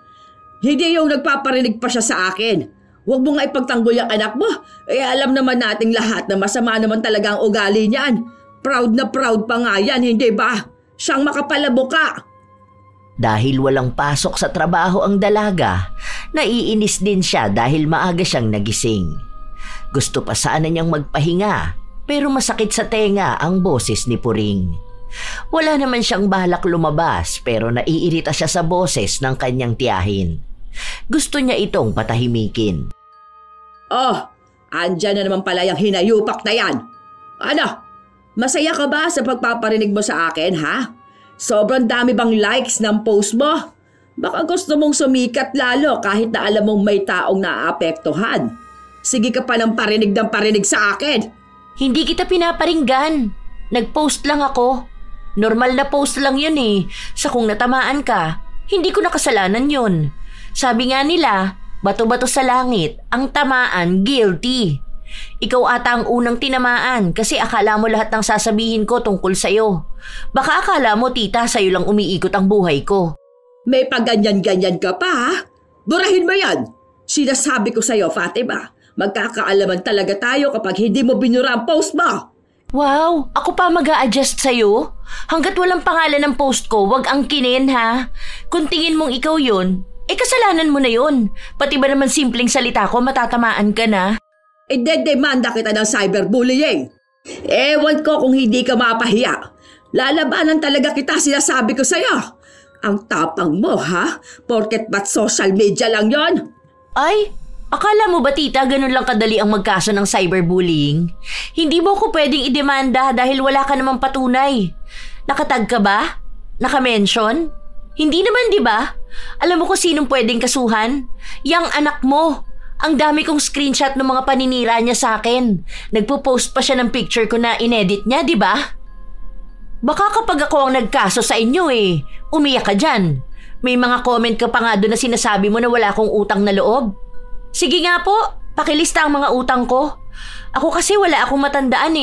Hindi yung nagpaparinig pa siya sa akin. Huwag mo nga ipagtanggol yung anak mo. Alam naman nating lahat na masama naman talaga ang ugali niyan. Proud na proud pa nga yan, hindi ba? Siyang makapalabuka. Dahil walang pasok sa trabaho ang dalaga, naiinis din siya dahil maaga siyang nagising. Gusto pa sana niyang magpahinga, pero masakit sa tenga ang boses ni Puring. Wala naman siyang balak lumabas pero naiirita siya sa boses ng kanyang tiyahin. Gusto niya itong patahimikin. Oh, andyan na naman pala yung hinayupak na yan. Ano? Masaya ka ba sa pagpaparinig mo sa akin, ha? Sobrang dami bang likes ng post mo? Baka gusto mong sumikat lalo kahit na alam mong may taong naaapektuhan. Sige ka pa ng parinig sa akin. Hindi kita pinaparinggan. Nag-post lang ako. Normal na post lang yun eh. Sa kung natamaan ka, hindi ko nakasalanan yun. Sabi nga nila, bato-bato sa langit, ang tamaan guilty. Ikaw ata ang unang tinamaan kasi akala mo lahat ng sasabihin ko tungkol sa'yo. Baka akala mo tita sa'yo lang umiikot ang buhay ko. May paganyan-ganyan ka pa, ha? Burahin mo yan. Sinasabi ko sa'yo, Fatima, magkakaalaman talaga tayo kapag hindi mo binura ang post mo. Wow, ako pa mag-a-adjust sa'yo? Hanggat walang pangalan ng post ko, wag angkinin ha. Kung tingin mong ikaw yun, kasalanan mo na yun. Pati ba naman simpleng salita ko, matatamaan ka na? Idedemanda kita ng cyberbullying. Ewan ko kung hindi ka mapahiya. Lalabanan talaga kita, sinasabi ko sa'yo. Ang tapang mo, ha? Porket ba't social media lang yon? Ay, akala mo ba tita ganun lang kadali ang magkaso ng cyberbullying? Hindi mo ko pwedeng idemanda dahil wala ka namang patunay. Nakatag ka ba? Nakamention? Hindi naman, di ba? Alam mo kung sinong pwedeng kasuhan? Yang anak mo. Ang dami kong screenshot ng mga paninira niya sa akin. Nagpo-post pa siya ng picture ko na inedit niya, di ba? Baka kapag ako ang nagkaso sa inyo umiyak ka dyan. May mga comment ka pa nga doon na sinasabi mo na wala akong utang na loob. Sige nga po, pakilista ang mga utang ko. Ako kasi wala akong matandaan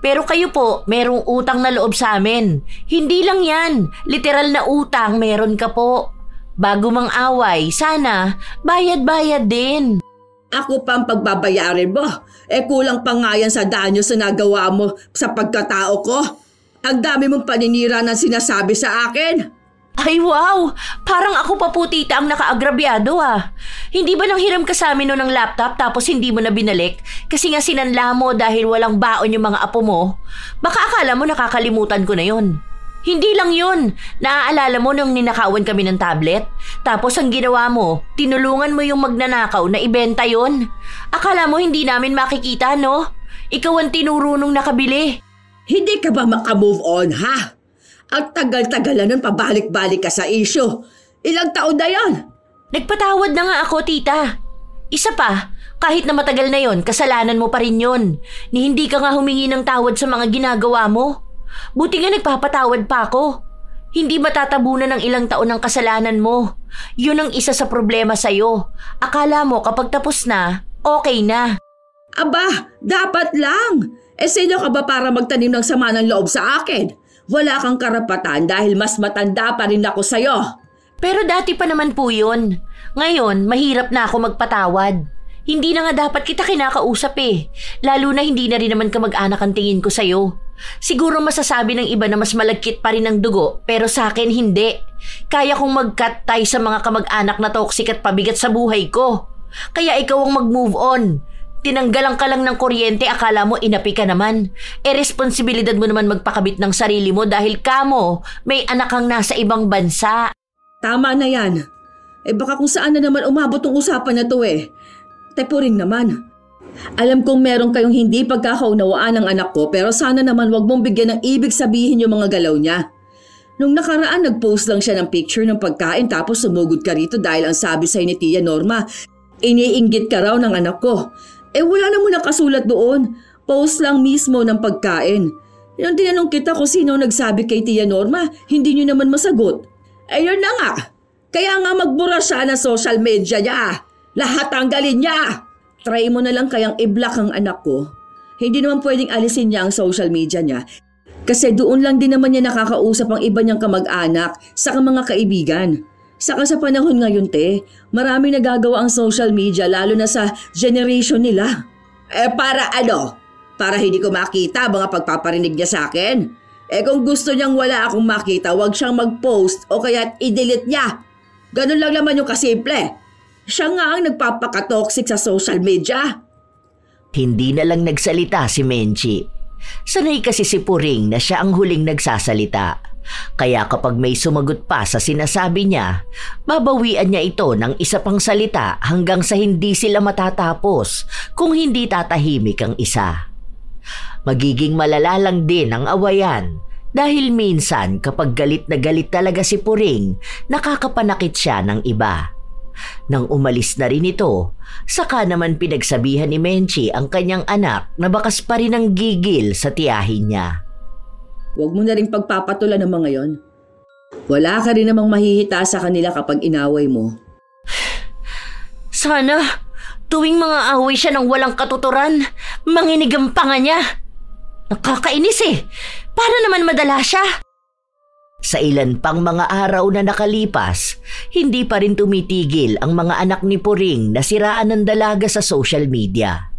Pero kayo po, merong utang na loob sa amin. Hindi lang yan, literal na utang meron ka po. Bago mang away, sana bayad-bayad din. Ako pa ang pagbabayarin mo. Kulang pa nga yan sa danyo sa nagawa mo sa pagkatao ko. Ang dami mong paninira na sinasabi sa akin. Ay wow, parang ako pa po tita ang nakaagrabyado Hindi ba nang hiram ka sa amin noon ng laptop tapos hindi mo na binalik? Kasi nga sinanla mo dahil walang baon yung mga apo mo? Baka akala mo nakakalimutan ko na yon. Hindi lang yun. Naaalala mo nung ninakawan kami ng tablet? Tapos ang ginawa mo, tinulungan mo yung magnanakaw na ibenta yon. Akala mo hindi namin makikita, no? Ikaw ang tinuro nung nakabili. Hindi ka ba makamove on, ha? Ang tagal-tagal na nun pabalik-balik ka sa issue. Ilang taon na yan? Nagpatawad na nga ako, tita. Isa pa, kahit na matagal na yon, kasalanan mo pa rin yun. Ni hindi ka nga humingi ng tawad sa mga ginagawa mo. Buti nga nagpapatawad pa ako. Hindi matatabunan ng ilang taon ng kasalanan mo. Yun ang isa sa problema sa'yo. Akala mo kapag tapos na, okay na. Aba, dapat lang. Sino ka ba para magtanim ng sama ng loob sa akin? Wala kang karapatan dahil mas matanda pa rin ako sa'yo. Pero dati pa naman po yun. Ngayon, mahirap na ako magpatawad. Hindi na nga dapat kita kinakausap Lalo na hindi na rin naman kamag-anak ang tingin ko sa'yo. Siguro masasabi ng iba na mas malagkit pa rin ang dugo, pero sa akin hindi. Kaya kong mag-cut tie sa mga kamag-anak na toxic at pabigat sa buhay ko. Kaya ikaw ang mag-move on. Tinanggalan ka lang ng kuryente, akala mo inapi ka naman. Responsibilidad mo naman magpakabit ng sarili mo dahil kamo may anak kang nasa ibang bansa. Tama na yan. Baka kung saan na naman umabot ang usapan na to Tepuring naman. Alam kong meron kayong hindi pagkakaunawaan ng anak ko pero sana naman wag mong bigyan ng ibig sabihin yung mga galaw niya. Nung nakaraan nag-post lang siya ng picture ng pagkain tapos sumugod ka rito dahil ang sabi sa'yo ni Tia Norma, iniinggit ka raw ng anak ko. Wala naman nakasulat doon. Post lang mismo ng pagkain. Nung tinanong kita kung sino nagsabi kay Tia Norma, hindi niyo naman masagot. Yun na nga. Kaya nga magbura siya na social media niya. Lahat tanggalin niya. Try mo na lang kayang i-block ang anak ko. Hindi naman pwedeng alisin niya ang social media niya. Kasi doon lang din naman niya nakakausap ang iba niyang kamag-anak sa mga kaibigan. Saka sa panahon ngayon, marami nagagawa ang social media lalo na sa generation nila. Para ano? Para hindi ko makita mga pagpaparinig niya sa akin? Kung gusto niyang wala akong makita, wag siyang mag-post o kaya i-delete niya. Ganun lang naman yung kasimple. Siya nga ang nagpapaka-toxic sa social media. Hindi na lang nagsalita si Menchi. Sanay kasi si Puring na siya ang huling nagsasalita. Kaya kapag may sumagot pa sa sinasabi niya, babawian niya ito ng isa pang salita hanggang sa hindi sila matatapos kung hindi tatahimik ang isa. Magiging malala lang din ang awayan dahil minsan kapag galit na galit talaga si Puring, nakakapanakit siya ng iba. Nang umalis na rin ito, saka naman pinagsabihan ni Menchie ang kanyang anak na bakas pa rin ang gigil sa tiyahin niya. Huwag mo na rin pagpapatulan ng mga yon. Wala ka rin namang mahihita sa kanila kapag inaway mo. Sana, tuwing mga away siya ng walang katuturan, manginig ang panga niya. Nakakainis eh. Para naman madala siya. Sa ilan pang mga araw na nakalipas, hindi pa rin tumitigil ang mga anak ni Puring na siraan ng dalaga sa social media.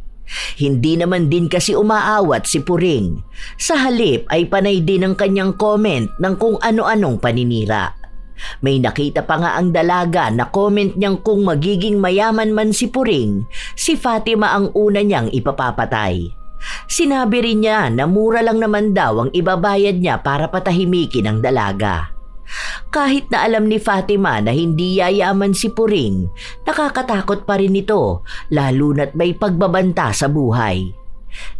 Hindi naman din kasi umaawat si Puring. Sa halip ay panay din ang kanyang comment ng kung ano-anong paninira. May nakita pa nga ang dalaga na comment niyang kung magiging mayaman man si Puring, si Fatima ang una niyang ipapapatay. Sinabi rin niya na mura lang naman daw ang ibabayad niya para patahimikin ang dalaga. Kahit na alam ni Fatima na hindi yayaman si Puring, nakakatakot pa rin ito lalo na't may pagbabanta sa buhay.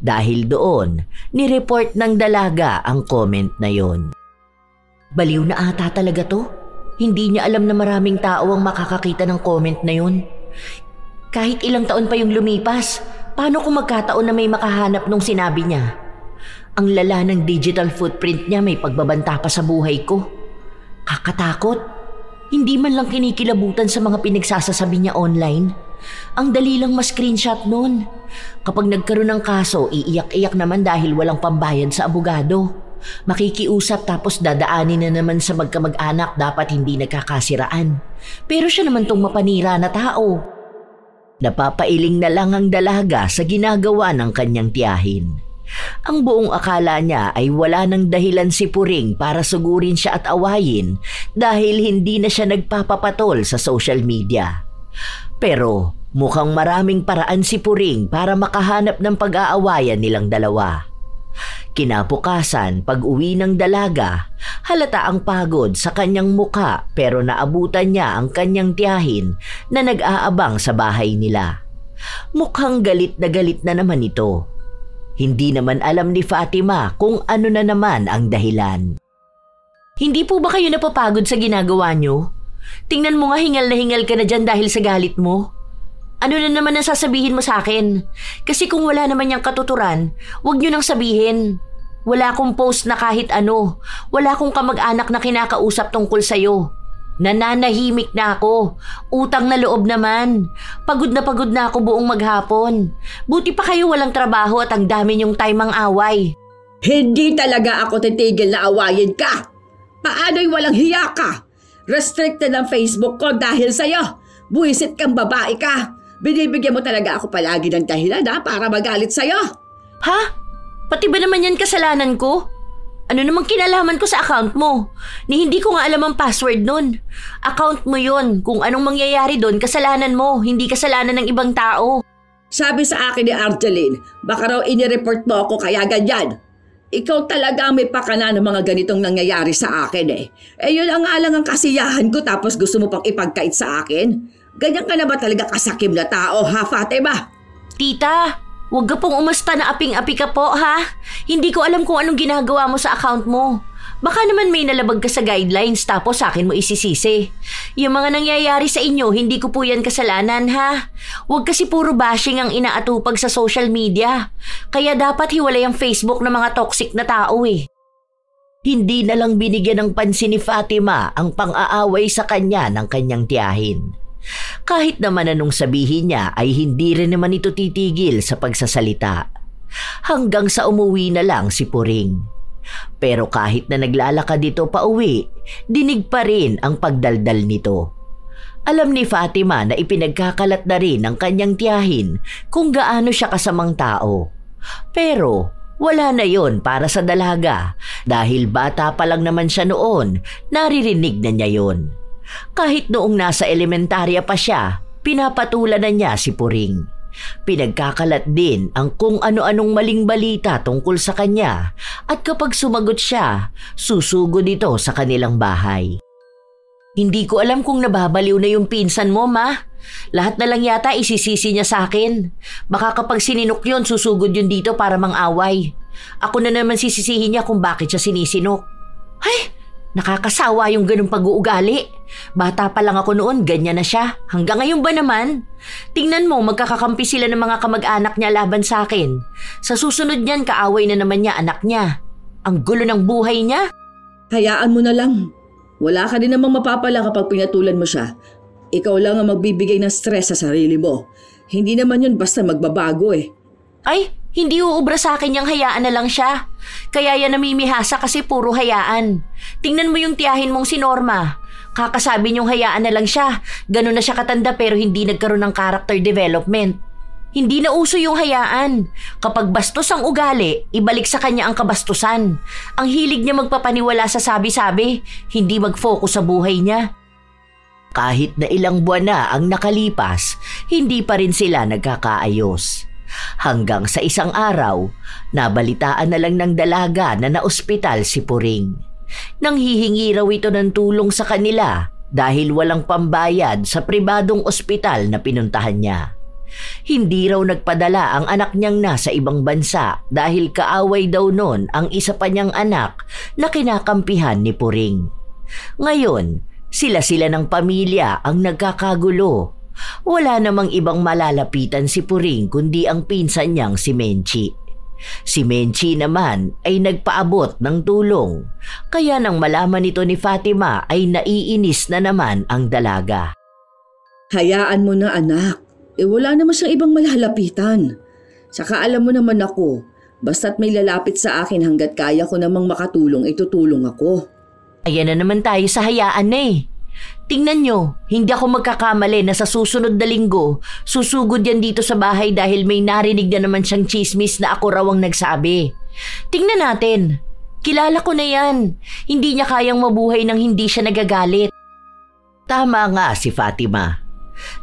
Dahil doon, nireport ng dalaga ang comment na yon. Baliw na ata talaga to. Hindi niya alam na maraming tao ang makakakita ng comment na yon. Kahit ilang taon pa yung lumipas, paano kung magkataon na may makahanap nung sinabi niya? Ang lala ng digital footprint niya, may pagbabanta pa sa buhay ko. Kakatakot. Hindi man lang kinikilabutan sa mga pinagsasasabi niya online. Ang dali lang ma-screenshot nun. Kapag nagkaroon ng kaso, iiyak-iyak naman dahil walang pambayad sa abogado. Makikiusap tapos dadaanin na naman sa magkamag-anak, dapat hindi nagkakasiraan. Pero siya naman tong mapanira na tao. Napapailing na lang ang dalaga sa ginagawa ng kanyang tiyahin. Ang buong akala niya ay wala nang dahilan si Puring para sugurin siya at awayin dahil hindi na siya nagpapapatol sa social media. Pero mukhang maraming paraan si Puring para makahanap ng pag-aawayan nilang dalawa. Kinabukasan, pag-uwi ng dalaga, halata ang pagod sa kanyang muka pero naabutan niya ang kanyang tiyahin na nag-aabang sa bahay nila. Mukhang galit na naman ito. Hindi naman alam ni Fatima kung ano na naman ang dahilan. Hindi po ba kayo napapagod sa ginagawa niyo? Tingnan mo nga, hingal na hingal ka na dyan dahil sa galit mo. Ano na naman ang sasabihin mo sa akin? Kasi kung wala naman niyang katuturan, huwag niyo nang sabihin. Wala akong post na kahit ano. Wala akong kamag-anak na kinakausap tungkol sa'yo. Nananahimik na ako. Utang na loob naman. Pagod na ako buong maghapon. Buti pa kayo walang trabaho at ang dami niyong time ang away. Hindi talaga ako titigil na awayin ka. Paano'y walang hiya ka? Restricted ang Facebook ko dahil sa'yo. Buwisit kang babae ka. Binibigyan mo talaga ako palagi ng dahilan para magalit sa'yo. Ha? Pati ba naman yan kasalanan ko? Ano namang kinalaman ko sa account mo? Ni hindi ko nga alam ang password nun. Account mo yun. Kung anong mangyayari doon, kasalanan mo, hindi kasalanan ng ibang tao. Sabi sa akin ni Argeline, baka raw inireport mo ako kaya ganyan. Ikaw talaga ang may pakana ng mga ganitong nangyayari sa akin eh. Yun ang nga lang ang kasiyahan ko tapos gusto mo pang ipagkait sa akin? Ganyan ka na ba talaga kasakim na tao ha, Fatima? Tita, huwag ka pong umasta na aping-api ka po ha. Hindi ko alam kung anong ginagawa mo sa account mo. Baka naman may nalabag ka sa guidelines tapos sa akin mo isisisi. Yung mga nangyayari sa inyo, hindi ko po yan kasalanan ha. Huwag kasi puro bashing ang inaatupag sa social media. Kaya dapat hiwalay ang Facebook ng mga toxic na tao eh. Hindi na lang binigyan ng pansin ni Fatima ang pang-aaway sa kanya ng kanyang tiyahin. Kahit naman anong sabihin niya ay hindi rin naman ito titigil sa pagsasalita. Hanggang sa umuwi na lang si Puring. Pero kahit na naglalakad dito pa uwi, dinig pa rin ang pagdaldal nito. Alam ni Fatima na ipinagkakalat na rin ng kanyang tiyahin kung gaano siya kasamang tao. Pero wala na yon para sa dalaga dahil bata pa lang naman siya noon, naririnig na niya yon. Kahit noong nasa elementarya pa siya, pinapatulan na niya si Puring. Pinagkakalat din ang kung ano-anong maling balita tungkol sa kanya at kapag sumagot siya, susugod ito sa kanilang bahay. Hindi ko alam kung nababaliw na yung pinsan mo, ma. Lahat na lang yata isisisi niya sa akin. Baka kapag sininok yun, susugod yun dito para mang-away. Ako na naman sisisihin niya kung bakit siya sinisinok. Ay, nakakasawa yung ganung pag-uugali. Bata pa lang ako noon, ganyan na siya. Hanggang ngayon ba naman? Tingnan mo, magkakakampi sila ng mga kamag-anak niya laban sa akin. Sa susunod niyan, kaaway na naman niya anak niya. Ang gulo ng buhay niya. Hayaan mo na lang. Wala ka din namang mapapala kapag pinatulan mo siya. Ikaw lang ang magbibigay ng stress sa sarili mo. Hindi naman yun basta magbabago eh. Ay, hindi uubra sa akin yung hayaan na lang siya. Kaya yan namimihasa kasi puro hayaan. Tingnan mo yung tiyahin mong si Norma. Kakasabi niyong hayaan na lang siya. Ganun na siya katanda pero hindi nagkaroon ng character development. Hindi na uso yung hayaan. Kapag bastos ang ugali, ibalik sa kanya ang kabastusan. Ang hilig niya magpapaniwala sa sabi-sabi, hindi mag-focus sa buhay niya. Kahit na ilang buwan na ang nakalipas, hindi pa rin sila nagkakaayos. Hanggang sa isang araw, nabalitaan na lang ng dalaga na naospital si Puring. Nanghihingi raw ito ng tulong sa kanila dahil walang pambayad sa pribadong ospital na pinuntahan niya. Hindi raw nagpadala ang anak niyang nasa ibang bansa dahil kaaway daw nun ang isa pa niyang anak na kinakampihan ni Puring. Ngayon, sila-sila ng pamilya ang nagkakagulo. Wala namang ibang malalapitan si Puring kundi ang pinsan niyang si Menchi. Si Menchi naman ay nagpaabot ng tulong. Kaya nang malaman nito ni Fatima ay naiinis na naman ang dalaga. Hayaan mo na anak. Wala naman siyang ibang malalapitan. Saka alam mo naman ako, basta't may lalapit sa akin hanggat kaya ko namang makatulong, itutulong ako. Ayan na naman tayo sa hayaan na eh. Tingnan nyo, hindi ako magkakamali na sa susunod na linggo, susugod yan dito sa bahay dahil may narinig na naman siyang chismis na ako raw ang nagsabi. Tingnan natin. Kilala ko na yan. Hindi niya kayang mabuhay nang hindi siya nagagalit. Tama nga si Fatima.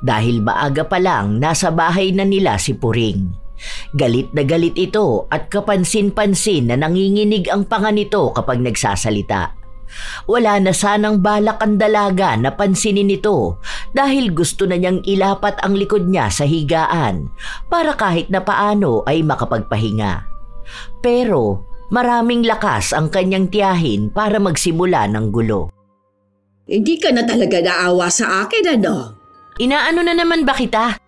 Dahil maaga pa lang nasa bahay na nila si Puring. Galit na galit ito at kapansin-pansin na nanginginig ang panga nito kapag nagsasalita. Wala na sanang balak ang dalaga na pansinin ito dahil gusto na niyang ilapat ang likod niya sa higaan para kahit na paano ay makapagpahinga. Pero maraming lakas ang kanyang tiyahin para magsimula ng gulo. Hindi ka na talaga naawa sa akin, ano? Inaano na naman ba kita?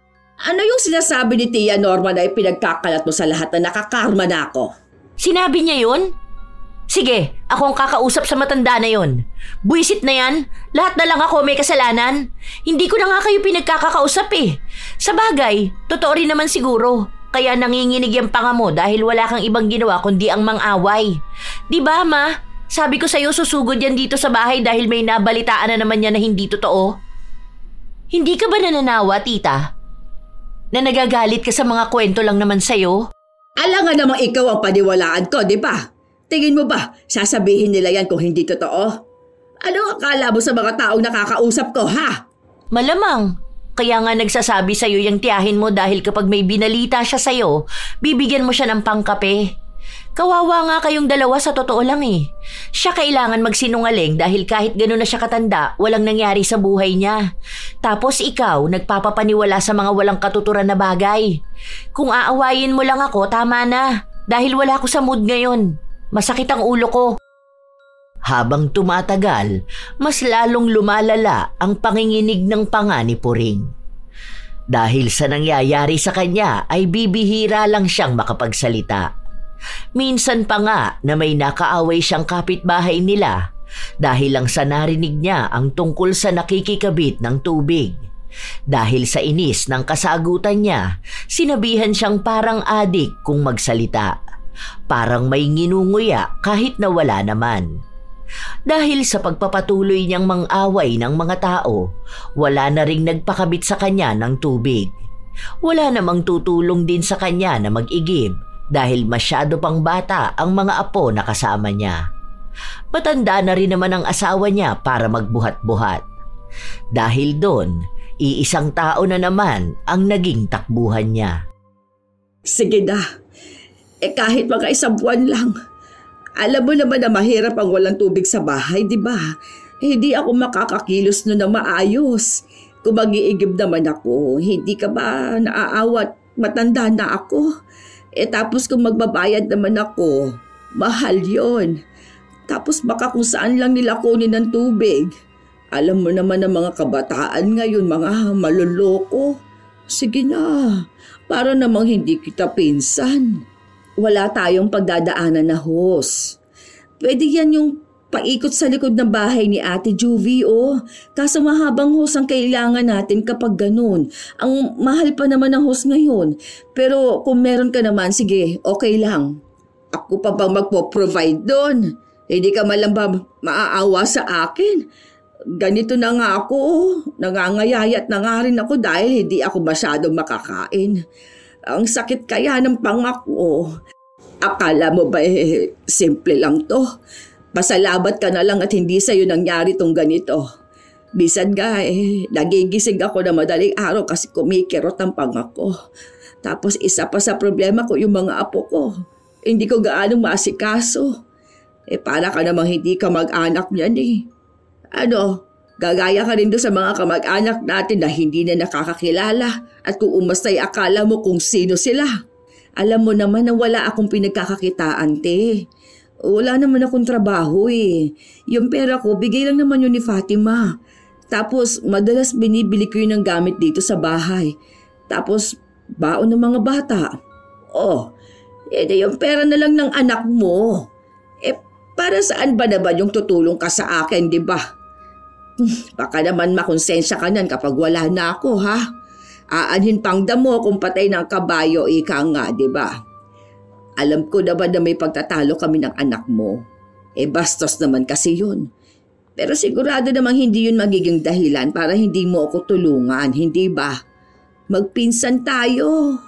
Ano yung sinasabi ni Tia Norma na ipinagkakalat mo sa lahat na nakakarma na ako? Sinabi niya yun? Sige, ako ang kakausap sa matanda na yon. Buisit na yan. Lahat na lang ako may kasalanan. Hindi ko na nga kayo pinagkakausap eh. Sa bagay, totoo rin naman siguro. Kaya nanginginig yung panga mo dahil wala kang ibang ginawa kundi ang mang-away. Diba, ma? Sabi ko sa'yo susugod yan dito sa bahay dahil may nabalitaan na naman yan na hindi totoo. Hindi ka ba nananawa, tita? Na nagagalit ka sa mga kwento lang naman sa'yo? Alangan namang ikaw ang paniwalaan ko, di ba? Tingin mo ba, sasabihin nila yan kung hindi totoo? Ano akala mo sa mga taong nakakausap ko, ha? Malamang. Kaya nga nagsasabi sa'yo yung tiyahin mo dahil kapag may binalita siya sa'yo, bibigyan mo siya ng pangkape. Kawawa nga kayong dalawa sa totoo lang eh. Siya kailangan magsinungaling dahil kahit gano'n na siya katanda, walang nangyari sa buhay niya. Tapos ikaw, nagpapapaniwala sa mga walang katuturan na bagay. Kung aawayin mo lang ako, tama na. Dahil wala ako sa mood ngayon. Masakit ang ulo ko. Habang tumatagal, mas lalong lumalala ang panginginig ng panga ni Puring. Dahil sa nangyayari sa kanya ay bibihira lang siyang makapagsalita. Minsan pa nga na may nakaaway siyang kapitbahay nila dahil lang sa narinig niya ang tungkol sa nakikikabit ng tubig. Dahil sa inis ng kasagutan niya, sinabihan siyang parang adik kung magsalita. Parang may nginunguya kahit na wala naman. Dahil sa pagpapatuloy niyang mang-away ng mga tao, wala na ring nagpakabit sa kanya ng tubig. Wala namang tutulong din sa kanya na mag-igib dahil masyado pang bata ang mga apo na kasama niya. Matanda na rin naman ang asawa niya para magbuhat-buhat. Dahil doon, Iisang tao na naman ang naging takbuhan niya. Sige na. Kahit mga 1 buwan lang. Alam mo naman na mahirap ang walang tubig sa bahay, di ba? Hindi ako makakakilos na maayos. Kung mag-iigib naman ako, hindi ka ba naaawat? Matanda na ako. Tapos kung magbabayad naman ako, mahal yon. Tapos baka kung saan lang nila kunin ng tubig. Alam mo naman ang mga kabataan ngayon, mga maluloko. Sige na, para namang hindi kita pinsan. Wala tayong pagdadaanan na hose. Pwede yan yung paikot sa likod ng bahay ni Ate Juvie, oh. Kaso mahabang hose ang kailangan natin kapag ganun. Ang mahal pa naman ng hose ngayon. Pero kung meron ka naman, sige, okay lang. Ako pa bang magpo-provide doon? Hindi ka malang ba maaawa sa akin? Ganito na nga ako, nangangayayat na nga rin ako dahil hindi ako masyadong makakain. Ang sakit kaya ng panga ko. Akala mo ba simple lang to? Pasalamat ka na lang at hindi sa'yo nangyari tong ganito. Bisan nga nagigising ako na madaling araw kasi kumikirot ang panga ko. Tapos isa pa sa problema ko yung mga apo ko. Hindi ko gaanong maasikaso. Para ka namang hindi ka mag-anak niyan . Gagaya ka rin doon sa mga kamag-anak natin na hindi na nakakakilala at kung umastay akala mo kung sino sila. Alam mo naman na wala akong pinagkakakitaan, te. Wala naman akong trabaho . Yung pera ko, bigay lang naman yun ni Fatima. Tapos madalas binibili ko yun ng gamit dito sa bahay. Tapos baon ng mga bata. Yung pera na lang ng anak mo. Para saan ba naman yung tutulong ka sa akin, di ba? Baka naman makonsensya ka nan kapag wala na ako, ha? Aanhin pang damo kung patay ng kabayo, ika nga, di ba? Alam ko naman na may pagtatalo kami ng anak mo. Bastos naman kasi yun. Pero sigurado namang hindi yun magiging dahilan para hindi mo ako tulungan, hindi ba? Magpinsan tayo.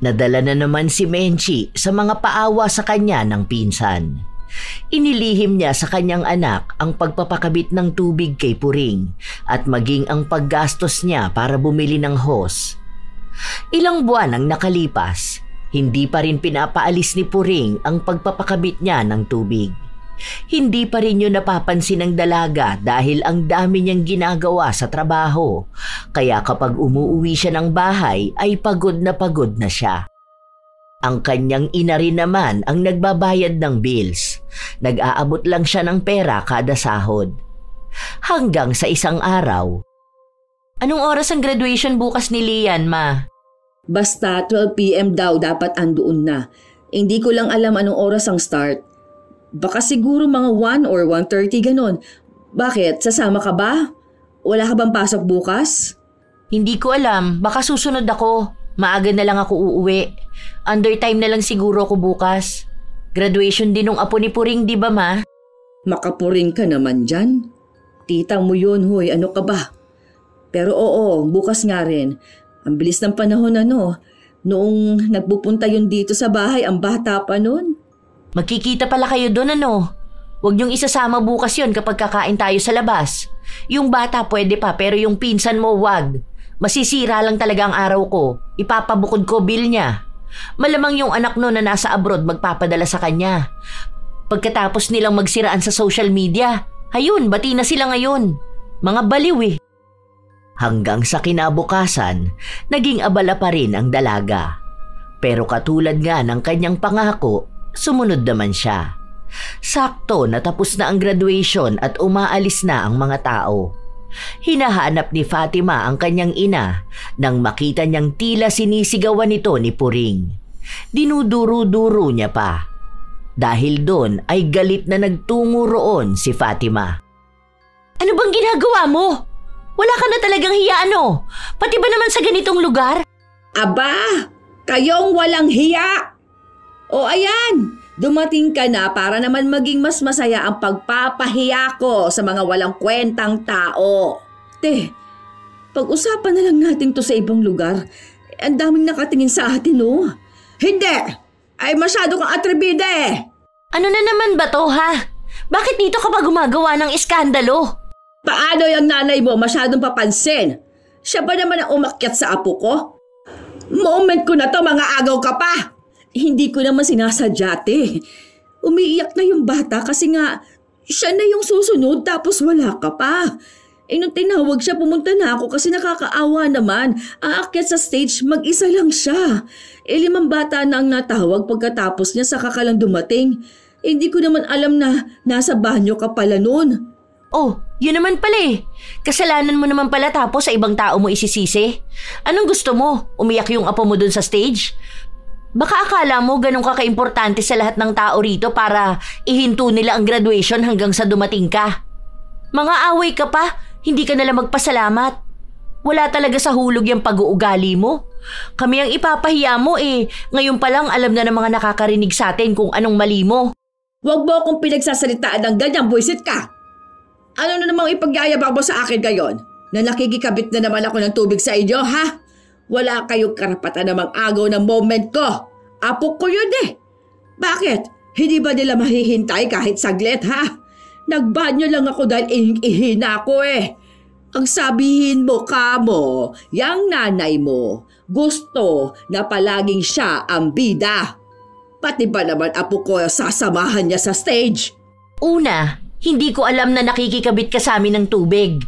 Nadala na naman si Menchi sa mga paawa sa kanya ng pinsan. Inilihim niya sa kanyang anak ang pagpapakabit ng tubig kay Puring at maging ang paggastos niya para bumili ng hose. Ilang buwan ang nakalipas, hindi pa rin pinapaalis ni Puring ang pagpapakabit niya ng tubig. Hindi pa rin yun napapansin ng dalaga dahil ang dami niyang ginagawa sa trabaho. Kaya kapag umuuwi siya ng bahay ay pagod na siya. Ang kanyang ina rin naman ang nagbabayad ng bills. Nag-aabot lang siya ng pera kada sahod. Hanggang sa isang araw. Anong oras ang graduation bukas ni Lian, ma? Basta 12 p.m. daw dapat andoon na. Hindi ko lang alam anong oras ang start. Baka siguro mga 1 or 1:30 ganon. Bakit? Sasama ka ba? Wala ka bang pasok bukas? Hindi ko alam. Baka susunod ako. Maaga na lang ako uuwi. Undertime na lang siguro ako bukas. Graduation din ng apo ni Puring, di ba, ma? Makapuring ka naman dyan. Titang mo yun, hoy. Ano ka ba? Pero oo, bukas nga rin. Ang bilis ng panahon Noong nagpupunta yun dito sa bahay, ang bata pa nun. Magkikita pala kayo doon, Huwag niyong isasama bukas yon kapag kakain tayo sa labas. Yung bata pwede pa pero yung pinsan mo wag. Masisira lang talaga ang araw ko. Ipapabukod ko bill niya. Malamang yung anak no na nasa abroad magpapadala sa kanya. Pagkatapos nilang magsiraan sa social media, ayun, bati na sila ngayon. Mga baliw . Hanggang sa kinabukasan, naging abala pa rin ang dalaga. Pero katulad nga ng kanyang pangako, sumunod naman siya. Sakto natapos na ang graduation at umaalis na ang mga tao. Hinahanap ni Fatima ang kanyang ina nang makita niyang tila sinisigawan nito ni Puring. Dinuduro-duro niya pa. Dahil doon ay galit na nagtungo roon si Fatima. Ano bang ginagawa mo? Wala ka na talagang hiya, Pati ba naman sa ganitong lugar? Aba, kayong walang hiya! O ayan, dumating ka na para naman maging mas masaya ang pagpapahiya ko sa mga walang kwentang tao. Te, pag-usapan na lang natin to sa ibang lugar. Ang daming nakatingin sa atin, Hindi! Ay masyado kang atribide! Ano na naman ba to, ha? Bakit dito ka ba gumagawa ng iskandalo? Paano yung nanay mo masyadong papansin? Siya ba naman ang umakyat sa apo ko? Moment ko na to, mga agaw ka pa! Hindi ko naman sinasadya, te. Umiiyak na yung bata kasi nga siya na yung susunod tapos wala ka pa. Nung tinawag siya, pumunta na ako kasi nakakaawa naman. Aakyat sa stage, mag-isa lang siya. 5 bata na ang natawag pagkatapos niya saka ka lang dumating. Hindi ko naman alam na nasa banyo ka pala noon. Oh, yun naman pala eh. Kasalanan mo naman pala tapos sa ibang tao mo isisisi. Anong gusto mo? Umiyak yung apo mo dun sa stage? Baka akala mo ganun ka kaimportante sa lahat ng tao rito para ihinto nila ang graduation hanggang sa dumating ka. Mga away ka pa, hindi ka nalang magpasalamat. Wala talaga sa hulog yung pag-uugali mo. Kami ang ipapahiya mo eh. Ngayon pa lang alam na ng mga nakakarinig sa atin kung anong mali mo. Huwag mo akong pinagsasalitaan ng ganyan, buisit ka. Ano na namang ipagyayabang mo sa akin ngayon? Na nakikikabit na naman ako ng tubig sa inyo, ha? Wala kayong karapatan namang agaw ng moment ko. Apo ko yun eh. Bakit? Hindi ba nila mahihintay kahit saglit, ha? Nagbanyo lang ako dahil ihina ako eh. Ang sabihin mo, kamo, yang nanay mo, gusto na palaging siya ang bida. Pati ba naman apo ko sasamahan niya sa stage? Una, hindi ko alam na nakikikabit ka sa amin ng tubig.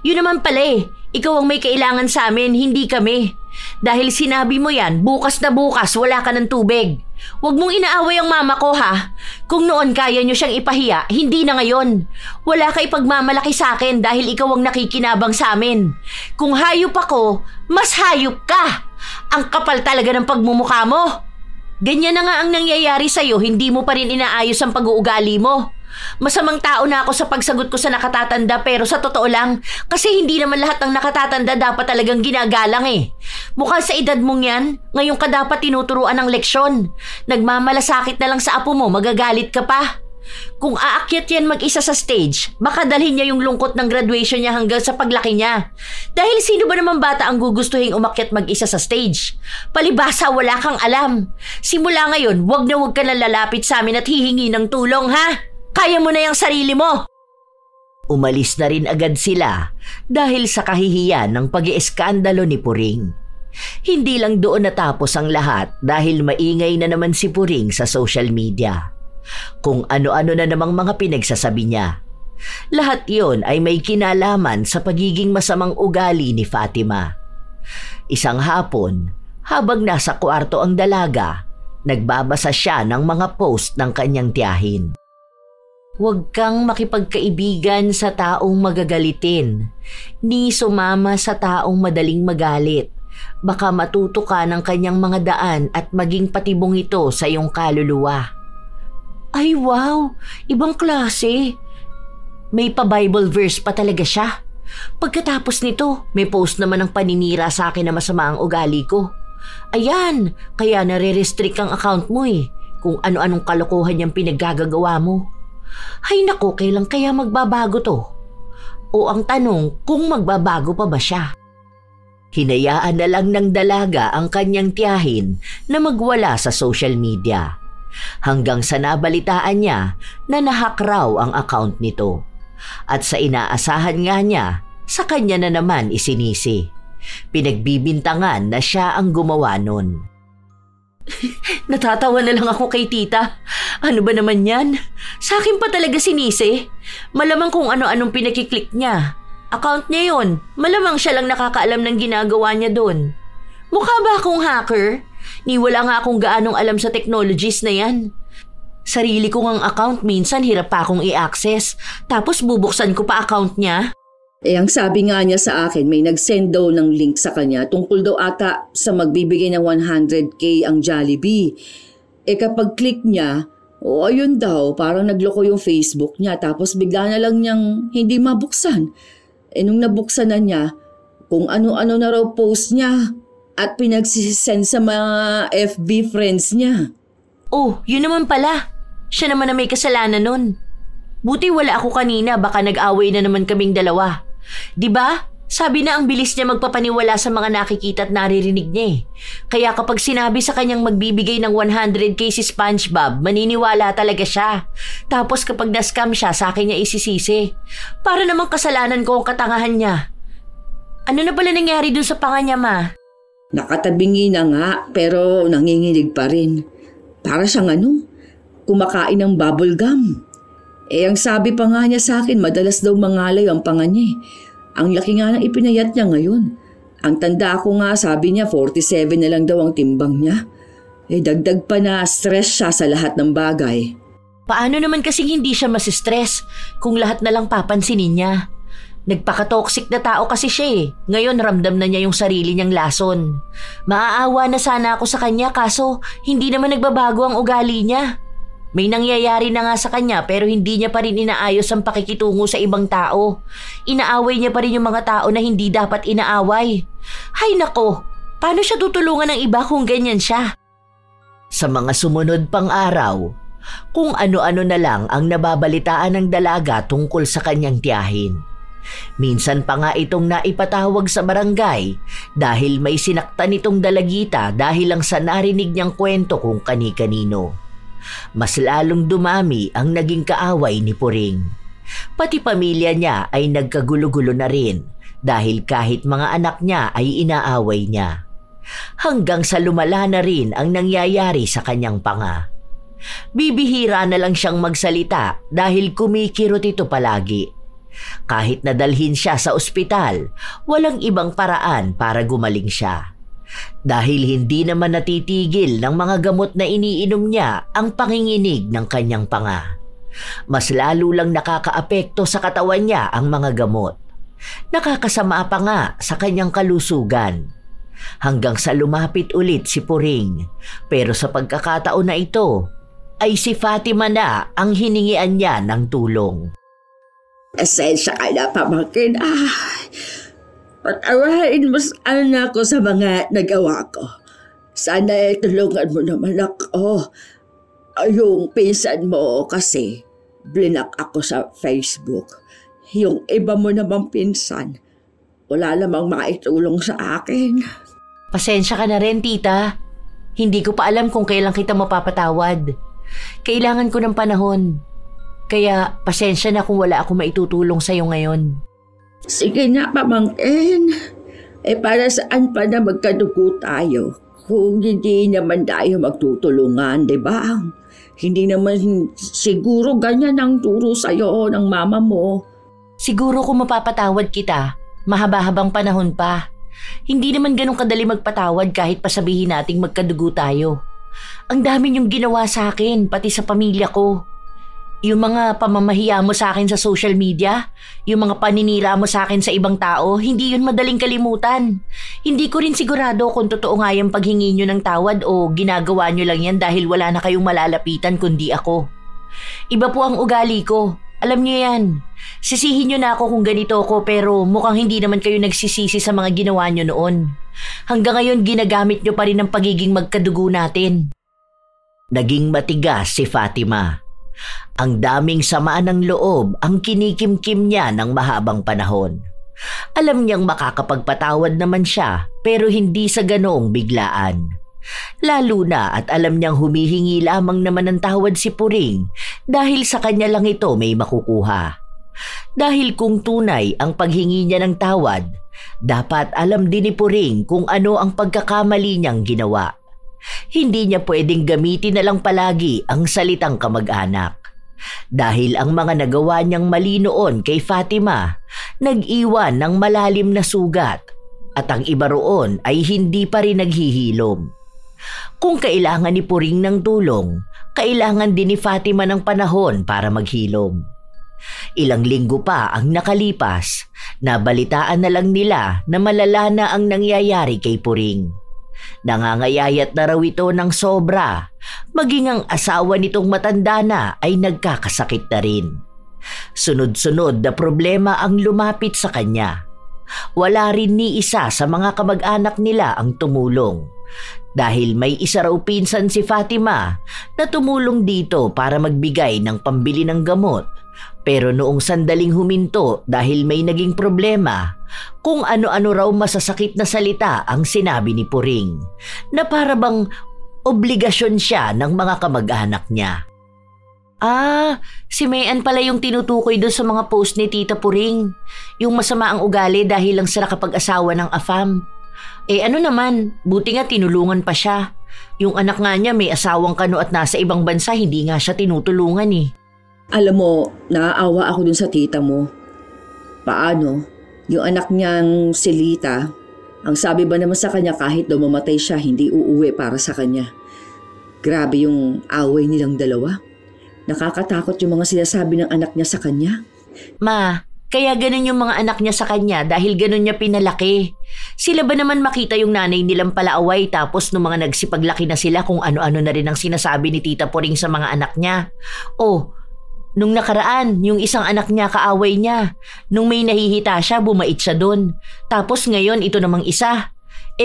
Yun naman pala eh, ikaw ang may kailangan sa amin, hindi kami. Dahil sinabi mo yan, bukas na bukas wala ka ng tubig. Huwag mong inaaway ang mama ko ha. Kung noon kaya nyo siyang ipahiya, hindi na ngayon. Wala ka ipagmamalaki sa akin dahil ikaw ang nakikinabang sa amin. Kung hayop ako, mas hayop ka. Ang kapal talaga ng pagmumukha mo. Ganyan na nga ang nangyayari sa'yo, hindi mo pa rin inaayos ang pag-uugali mo. Masamang tao na ako sa pagsagot ko sa nakatatanda pero sa totoo lang, kasi hindi naman lahat ng nakatatanda dapat talagang ginagalang eh. Mukhang sa edad mong yan, ngayon ka dapat tinuturuan ng leksyon. Nagmamalasakit na lang sa apo mo, magagalit ka pa. Kung aakyat yan mag-isa sa stage, baka dalhin niya yung lungkot ng graduation niya hanggang sa paglaki niya. Dahil sino ba naman bata ang gugustuhin umakyat mag-isa sa stage? Palibasa wala kang alam. Simula ngayon, wag ka na lalapit sa amin at hihingi ng tulong ha. Kaya mo na yung sarili mo. Umalis na rin agad sila dahil sa kahihiyan ng pag-ieskandalo ni Puring. Hindi lang doon natapos ang lahat dahil maingay na naman si Puring sa social media. Kung ano-ano na namang mga pinagsasabi niya. Lahat yon ay may kinalaman sa pagiging masamang ugali ni Fatima. Isang hapon, habang nasa kwarto ang dalaga, nagbabasa siya ng mga post ng kanyang tiyahin. Huwag kang makipagkaibigan sa taong magagalitin, ni sumama sa taong madaling magalit. Baka matuto ka ng kanyang mga daan at maging patibong ito sa iyong kaluluwa. Ay wow, ibang klase. May pa-Bible verse pa talaga siya. Pagkatapos nito, may post naman ng paninira sa akin na masama ang ugali ko. Ayan, kaya nare-restrict ang account mo eh, kung ano-anong kalokohan niyang pinaggagawa mo. Hay nako, kailan kaya magbabago to? O ang tanong, kung magbabago pa ba siya? Hinayaan na lang ng dalaga ang kanyang tiyahin na magwala sa social media. Hanggang sa nabalitaan niya na nahack raw ang account nito. At sa inaasahan nga niya, sa kanya na naman isinisi. Pinagbibintangan na siya ang gumawa nun. Natatawa na lang ako kay tita. Ano ba naman yan? Sa akin pa talaga sinisi. Malamang kung ano-anong pinakiklik niya. Account niya yun. Malamang siya lang nakakaalam ng ginagawa niya doon. Mukha ba akong hacker? Ni wala nga akong gaanong alam sa technologies na yan. Sarili ko ngang account, minsan hirap pa akong i-access. Tapos bubuksan ko pa account niya. Ang sabi nga niya sa akin, may nag-send daw ng link sa kanya tungkol daw ata sa magbibigay ng 100k ang Jollibee. Kapag click niya, ayun daw, parang nagloko yung Facebook niya tapos bigla na lang niyang hindi mabuksan. Nung nabuksan na niya, kung ano-ano na raw post niya at pinagsisend sa mga FB friends niya. Oh, yun naman pala. Siya naman na may kasalanan nun. Buti wala ako kanina, baka nag-away na naman kaming dalawa. Diba? Sabi na ang bilis niya magpapaniwala sa mga nakikita at naririnig niya eh. Kaya kapag sinabi sa kanyang magbibigay ng 100k si SpongeBob, maniniwala talaga siya. Tapos kapag na-scam siya, sa akin niya isisisi. Para namang kasalanan ko ang katangahan niya. Ano na pala nangyari dun sa panga niya, ma? Nakatabingi na nga pero nanginginig pa rin. Para siyang kumakain ng bubble gum. Ang sabi pa nga niya sa akin, madalas daw mangalay ang panga niya. Ang laki nga ng ipinayat niya ngayon. Ang tanda ko nga, sabi niya 47 na lang daw ang timbang niya. Dagdag pa na stress siya sa lahat ng bagay. Paano naman kasing hindi siya masistress kung lahat na lang papansinin niya? Nagpaka-toxic na tao kasi siya. Ngayon ramdam na niya yung sarili niyang lason. Maaawa na sana ako sa kanya kaso hindi naman nagbabago ang ugali niya. May nangyayari na nga sa kanya pero hindi niya pa rin inaayos ang pakikitungo sa ibang tao. Inaaway niya pa rin yung mga tao na hindi dapat inaaway. Hay nako, paano siya tutulungan ng iba kung ganyan siya? Sa mga sumunod pang araw, kung ano-ano na lang ang nababalitaan ng dalaga tungkol sa kanyang tiyahin. Minsan pa nga itong naipatawag sa barangay dahil may sinaktan itong dalagita dahil lang sa narinig niyang kwento kung kani-kanino. Mas lalong dumami ang naging kaaway ni Puring. Pati pamilya niya ay nagkagulo-gulo na rin dahil kahit mga anak niya ay inaaway niya. Hanggang sa lumala na rin ang nangyayari sa kanyang panga. Bibihira na lang siyang magsalita dahil kumikirot ito palagi. Kahit nadalhin siya sa ospital, walang ibang paraan para gumaling siya. Dahil hindi naman natitigil ng mga gamot na iniinom niya ang panginginig ng kanyang panga. Mas lalo lang nakakaapekto sa katawan niya ang mga gamot. Nakakasama pa nga sa kanyang kalusugan. Hanggang sa lumapit ulit si Puring. Pero sa pagkakataon na ito, ay si Fatima na ang hiningian niya ng tulong. Esensya ka na, pamangkin. Patawarin mo sana ako sa mga nagawa ko. Sana tulungan mo naman ako. Yung pinsan mo kasi, blinak ako sa Facebook. Yung iba mo namang pinsan, wala namang maitulong sa akin. Pasensya ka na rin, tita. Hindi ko pa alam kung kailan kita mapapatawad. Kailangan ko ng panahon. Kaya pasensya na kung wala ako maitutulong sa'yo ngayon. Sige na, pamangkin. Para saan pa na magkadugo tayo kung hindi naman tayo magtutulungan, di ba? Hindi naman siguro ganyan ang turo sa'yo ng mama mo. Siguro kung mapapatawad kita, mahaba-habang panahon pa. Hindi naman ganun kadali magpatawad kahit pasabihin nating magkadugo tayo. Ang dami niyong ginawa sa akin, pati sa pamilya ko. Yung mga pamamahiya mo sa akin sa social media, yung mga paninira mo sa akin sa ibang tao, hindi yun madaling kalimutan. Hindi ko rin sigurado kung totoo nga yung paghingi nyo ng tawad o ginagawa nyo lang yan dahil wala na kayong malalapitan kundi ako. Iba po ang ugali ko. Alam nyo yan. Sisihin nyo na ako kung ganito ako pero mukhang hindi naman kayo nagsisisi sa mga ginawa nyo noon. Hanggang ngayon ginagamit nyo pa rin ang pagiging magkadugo natin. Naging matigas si Fatima. Ang daming samaan ng loob ang kinikimkim niya ng mahabang panahon. Alam niyang makakapagpatawad naman siya pero hindi sa ganoong biglaan. Lalo na at alam niyang humihingi lamang naman ng tawad si Puring dahil sa kanya lang ito may makukuha. Dahil kung tunay ang paghingi niya ng tawad, dapat alam din ni Puring kung ano ang pagkakamali niyang ginawa. Hindi niya pwedeng gamitin na lang palagi ang salitang kamag-anak. Dahil ang mga nagawa niyang mali noon kay Fatima, nag-iwan ng malalim na sugat at ang iba roon ay hindi pa rin naghihilom. Kung kailangan ni Puring ng tulong, kailangan din ni Fatima ng panahon para maghilom. Ilang linggo pa ang nakalipas, nabalitaan na lang nila na malala na ang nangyayari kay Puring. Nangangayayat na raw ito ng sobra, maging ang asawa nitong matanda na ay nagkakasakit na rin. Sunod-sunod na problema ang lumapit sa kanya. Wala rin ni isa sa mga kamag-anak nila ang tumulong. Dahil may isa raw pinsan si Fatima na tumulong dito para magbigay ng pambili ng gamot. Pero noong sandaling huminto dahil may naging problema, kung ano-ano raw masasakit na salita ang sinabi ni Puring na para bang obligasyon siya ng mga kamag-anak niya. Si Mayan pala yung tinutukoy doon sa mga post ni Tita Puring. Yung masama ang ugali dahil lang sa nakapag-asawa ng afam. Ano naman, buti nga tinulungan pa siya. Yung anak nga niya may asawang kano at nasa ibang bansa, hindi nga siya tinutulungan eh. Alam mo, naaawa ako dun sa tita mo. Paano? Yung anak niyang si Lita, ang sabi ba naman sa kanya kahit daw mamatay siya, hindi uuwi para sa kanya. Grabe yung away nilang dalawa. Nakakatakot yung mga sinasabi ng anak niya sa kanya. Ma, kaya ganun yung mga anak niya sa kanya dahil ganun niya pinalaki. Sila ba naman makita yung nanay nilang palaaway tapos nung mga nagsipaglaki na sila kung ano-ano na rin ang sinasabi ni Tita Puring sa mga anak niya? Nung nakaraan, yung isang anak niya kaaway niya. Nung may nahihita siya, bumait siya doon. Tapos ngayon, ito namang isa.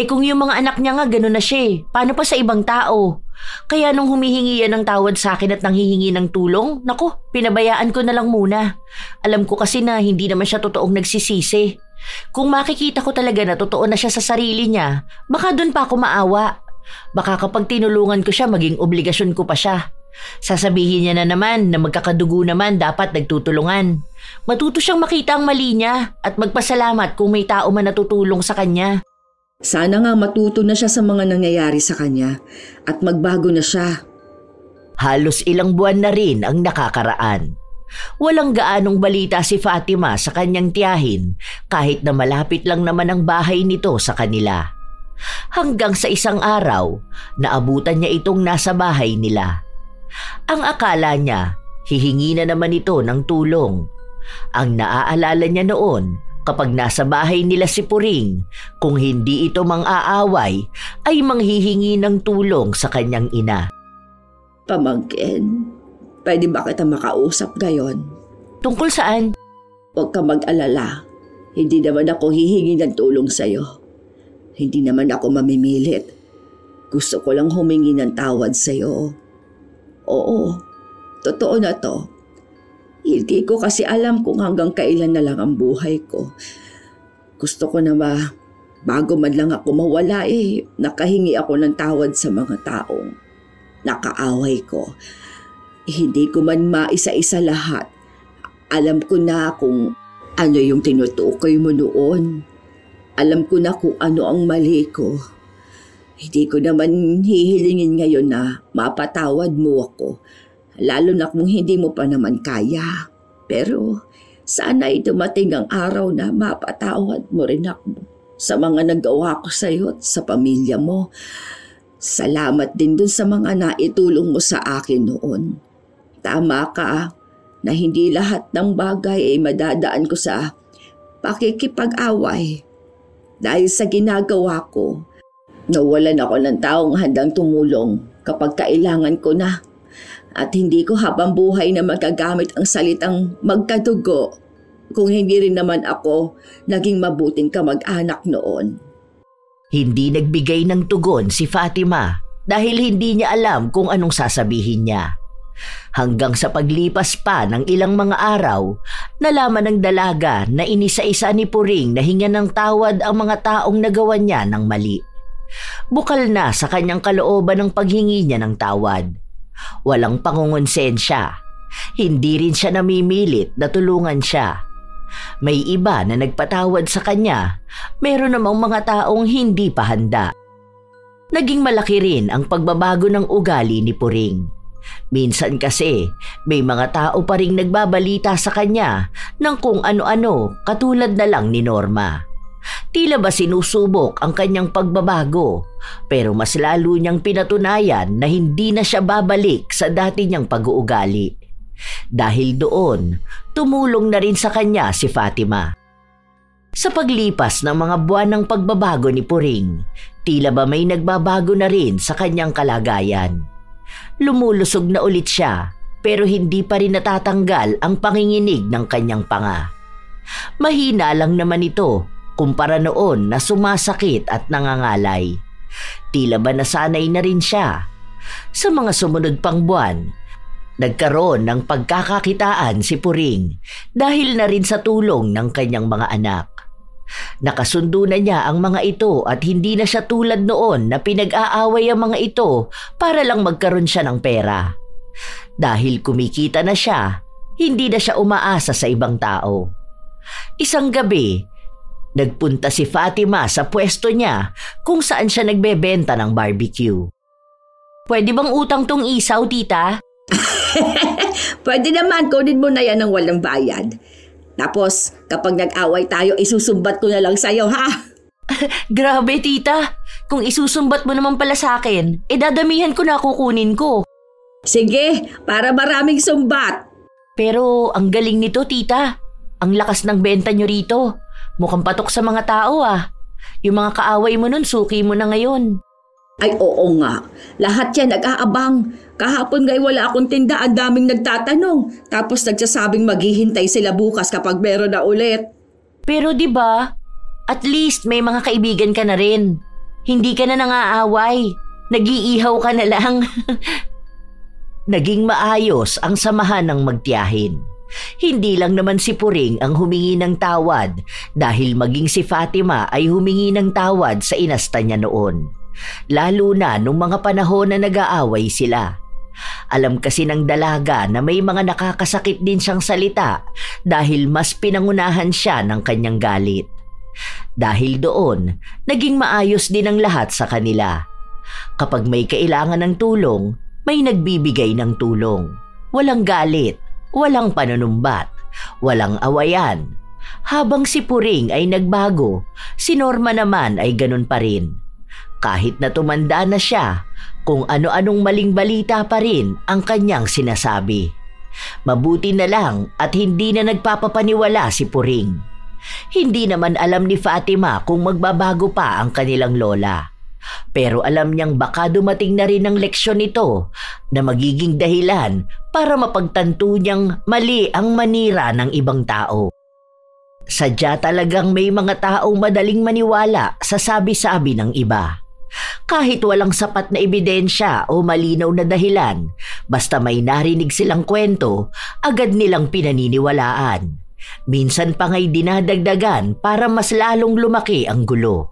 Kung yung mga anak niya nga ganun na siya, paano pa sa ibang tao? Kaya nung humihingi yan ng tawad sa akin at nanghihingi ng tulong, naku, pinabayaan ko na lang muna. Alam ko kasi na hindi naman siya totoong nagsisisi. Kung makikita ko talaga na totoo na siya sa sarili niya, baka doon pa ako maawa. Baka kapag tinulungan ko siya, maging obligasyon ko pa siya. Sasabihin niya na naman na magkakadugo naman dapat nagtutulungan. Matuto siyang makita ang mali niya at magpasalamat kung may tao man natutulong sa kanya. Sana nga matuto na siya sa mga nangyayari sa kanya at magbago na siya. Halos ilang buwan na rin ang nakakaraan. Walang gaanong balita si Fatima sa kanyang tiyahin kahit na malapit lang naman ang bahay nito sa kanila. Hanggang sa isang araw, naabutan niya itong nasa bahay nila. Ang akala niya, hihingi na naman ito ng tulong. Ang naaalala niya noon, kapag nasa bahay nila si Puring, kung hindi ito mang-aaway, ay manghihingi ng tulong sa kanyang ina. Pamangkin, pwede ba kita makausap ngayon? Tungkol saan? Huwag ka mag-alala. Hindi naman ako hihingi ng tulong sa'yo. Hindi naman ako mamimilit. Gusto ko lang humingi ng tawad sa'yo. Oo, totoo na to. Hindi ko kasi alam kung hanggang kailan na lang ang buhay ko. Gusto ko na bago man lang ako mawala nakahingi ako ng tawad sa mga taong nakaaway ko. Hindi ko man maisa-isa lahat. Alam ko na kung ano yung tinutukoy mo noon. Alam ko na kung ano ang mali ko. Hindi ko naman hihilingin ngayon na mapatawad mo ako. Lalo na kung hindi mo pa naman kaya. Pero sana dumating ang araw na mapatawad mo rin ako sa mga nagawa ko sa iyo at sa pamilya mo. Salamat din dun sa mga naitulong mo sa akin noon. Tama ka na hindi lahat ng bagay ay madadaan ko sa pakikipag-away. Dahil sa ginagawa ko, nawalan ako ng taong handang tumulong kapag kailangan ko na. At hindi ko habang buhay na magagamit ang salitang magkadugo kung hindi rin naman ako naging mabuting kamag-anak noon. Hindi nagbigay ng tugon si Fatima dahil hindi niya alam kung anong sasabihin niya. Hanggang sa paglipas pa ng ilang mga araw, nalaman ng dalaga na inisa-isa ni Puring na hingan ng tawad ang mga taong nagawa niya ng mali. Bukal na sa kanyang kalooban ng paghingi niya ng tawad. Walang pangungonsensya. Hindi rin siya namimilit na tulungan siya. May iba na nagpatawad sa kanya, meron namang mga taong hindi pa handa. Naging malaki rin ang pagbabago ng ugali ni Puring. Minsan kasi may mga tao pa ring nagbabalita sa kanya ng kung ano-ano katulad na lang ni Norma. Tila ba sinusubok ang kanyang pagbabago, pero mas lalo niyang pinatunayan na hindi na siya babalik sa dati niyang pag-uugali. Dahil doon, tumulong na rin sa kanya si Fatima. Sa paglipas ng mga buwan ng pagbabago ni Puring, tila ba may nagbabago na rin sa kanyang kalagayan. Lumulusog na ulit siya, pero hindi pa rin natatanggal ang panginginig ng kanyang panga. Mahina lang naman ito kumpara noon na sumasakit at nangangalay. Tila ba nasanay na rin siya. Sa mga sumunod pang buwan, nagkaroon ng pagkakakitaan si Puring dahil na rin sa tulong ng kanyang mga anak. Nakasundo na niya ang mga ito at hindi na siya tulad noon na pinag-aaway ang mga ito para lang magkaroon siya ng pera. Dahil kumikita na siya, hindi na siya umaasa sa ibang tao. Isang gabi, nagpunta si Fatima sa pwesto niya kung saan siya nagbebenta ng barbecue. Pwede bang utang tong isaw, tita? Pwede naman, kunin mo na yan ng walang bayad. Tapos, kapag nag-away tayo, isusumbat ko na lang sa'yo, ha? Grabe, tita. Kung isusumbat mo naman pala sa akin, dadamihan ko na kukunin ko. Sige, para maraming sumbat. Pero ang galing nito, tita. Ang lakas ng benta nyo rito. Mukhang patok sa mga tao, ah. Yung mga kaaway mo nun, suki mo na ngayon. Ay, oo nga. Lahat yan nag-aabang. Kahapon ngay wala akong tinda, ang daming nagtatanong. Tapos nagsasabing maghihintay sila bukas kapag meron na ulit. Pero 'di ba? At least may mga kaibigan ka na rin. Hindi ka na nangaaway. Nag-iihaw ka na lang. Naging maayos ang samahan ng magtiyahin. Hindi lang naman si Puring ang humingi ng tawad dahil maging si Fatima ay humingi ng tawad sa inasta niya noon. Lalo na nung mga panahon na nag-aaway sila. Alam kasi ng dalaga na may mga nakakasakit din siyang salita dahil mas pinangunahan siya ng kanyang galit. Dahil doon, naging maayos din ang lahat sa kanila. Kapag may kailangan ng tulong, may nagbibigay ng tulong. Walang galit, walang panunumbat, walang awayan. Habang si Puring ay nagbago, si Norma naman ay ganun pa rin. Kahit na tumanda na siya, kung ano-anong maling balita pa rin ang kanyang sinasabi. Mabuti na lang at hindi na nagpapapaniwala si Puring. Hindi naman alam ni Fatima kung magbabago pa ang kanilang lola. Pero alam niyang baka dumating na rin ang leksyon nito na magiging dahilan para mapagtanto niyang mali ang manira ng ibang tao. Sadya talagang may mga taong madaling maniwala sa sabi-sabi ng iba. Kahit walang sapat na ebidensya o malinaw na dahilan, basta may narinig silang kwento, agad nilang pinaniniwalaan. Minsan pa nga'y dinadagdagan para mas lalong lumaki ang gulo.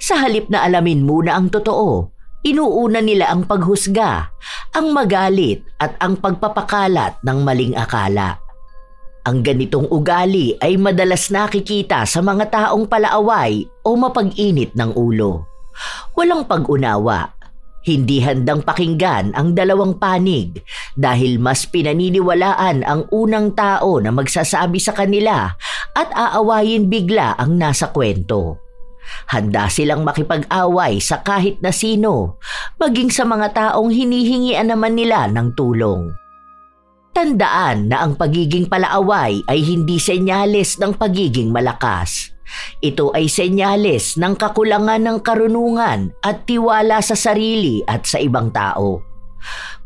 Sa halip na alamin muna ang totoo, inuuna nila ang paghusga, ang magalit at ang pagpapakalat ng maling akala. Ang ganitong ugali ay madalas nakikita sa mga taong palaaway o mapag-init ng ulo. Walang pag-unawa, hindi handang pakinggan ang dalawang panig dahil mas pinaniniwalaan ang unang tao na magsasabi sa kanila at aawayin bigla ang nasa kwento. Handa silang makipag-away sa kahit na sino, maging sa mga taong hinihingian naman nila ng tulong. Tandaan na ang pagiging palaaway ay hindi senyales ng pagiging malakas. Ito ay senyales ng kakulangan ng karunungan at tiwala sa sarili at sa ibang tao.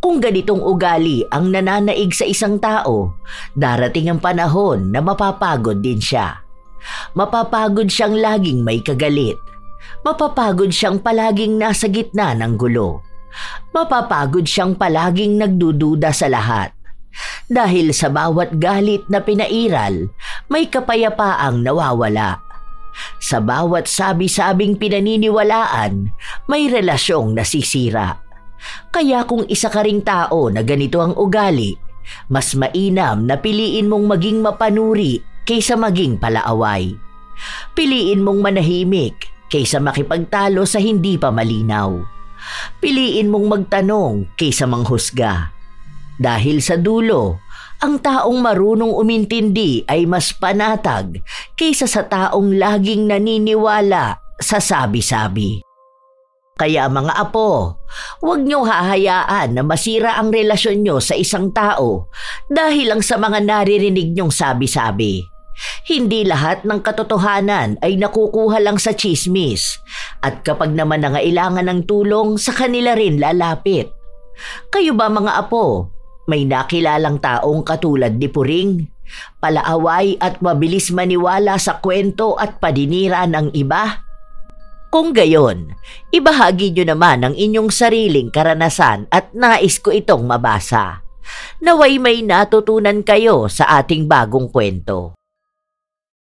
Kung ganitong ugali ang nananaig sa isang tao, darating ang panahon na mapapagod din siya. Mapapagod siyang laging may kagalit. Mapapagod siyang palaging nasa gitna ng gulo. Mapapagod siyang palaging nagdududa sa lahat. Dahil sa bawat galit na pinairal, may kapayapaang nawawala. Sa bawat sabi-sabing pinaniniwalaan, may relasyong nasisira. Kaya kung isa ka ring tao na ganito ang ugali, mas mainam na piliin mong maging mapanuri kaysa maging palaaway. Piliin mong manahimik kaysa makipagtalo sa hindi pa malinaw. Piliin mong magtanong kaysa manghusga. Dahil sa dulo, ang taong marunong umintindi ay mas panatag kaysa sa taong laging naniniwala sa sabi-sabi. Kaya mga apo, huwag niyo hahayaan na masira ang relasyon niyo sa isang tao dahil lang sa mga naririnig niyong sabi-sabi. Hindi lahat ng katotohanan ay nakukuha lang sa chismis at kapag naman nangailangan ng tulong sa kanila rin lalapit. Kayo ba mga apo? May nakilalang taong katulad ni Puring, palaaway at mabilis maniwala sa kwento at paninira ng iba? Kung gayon, ibahagi nyo naman ang inyong sariling karanasan at nais ko itong mabasa. Naway may natutunan kayo sa ating bagong kwento.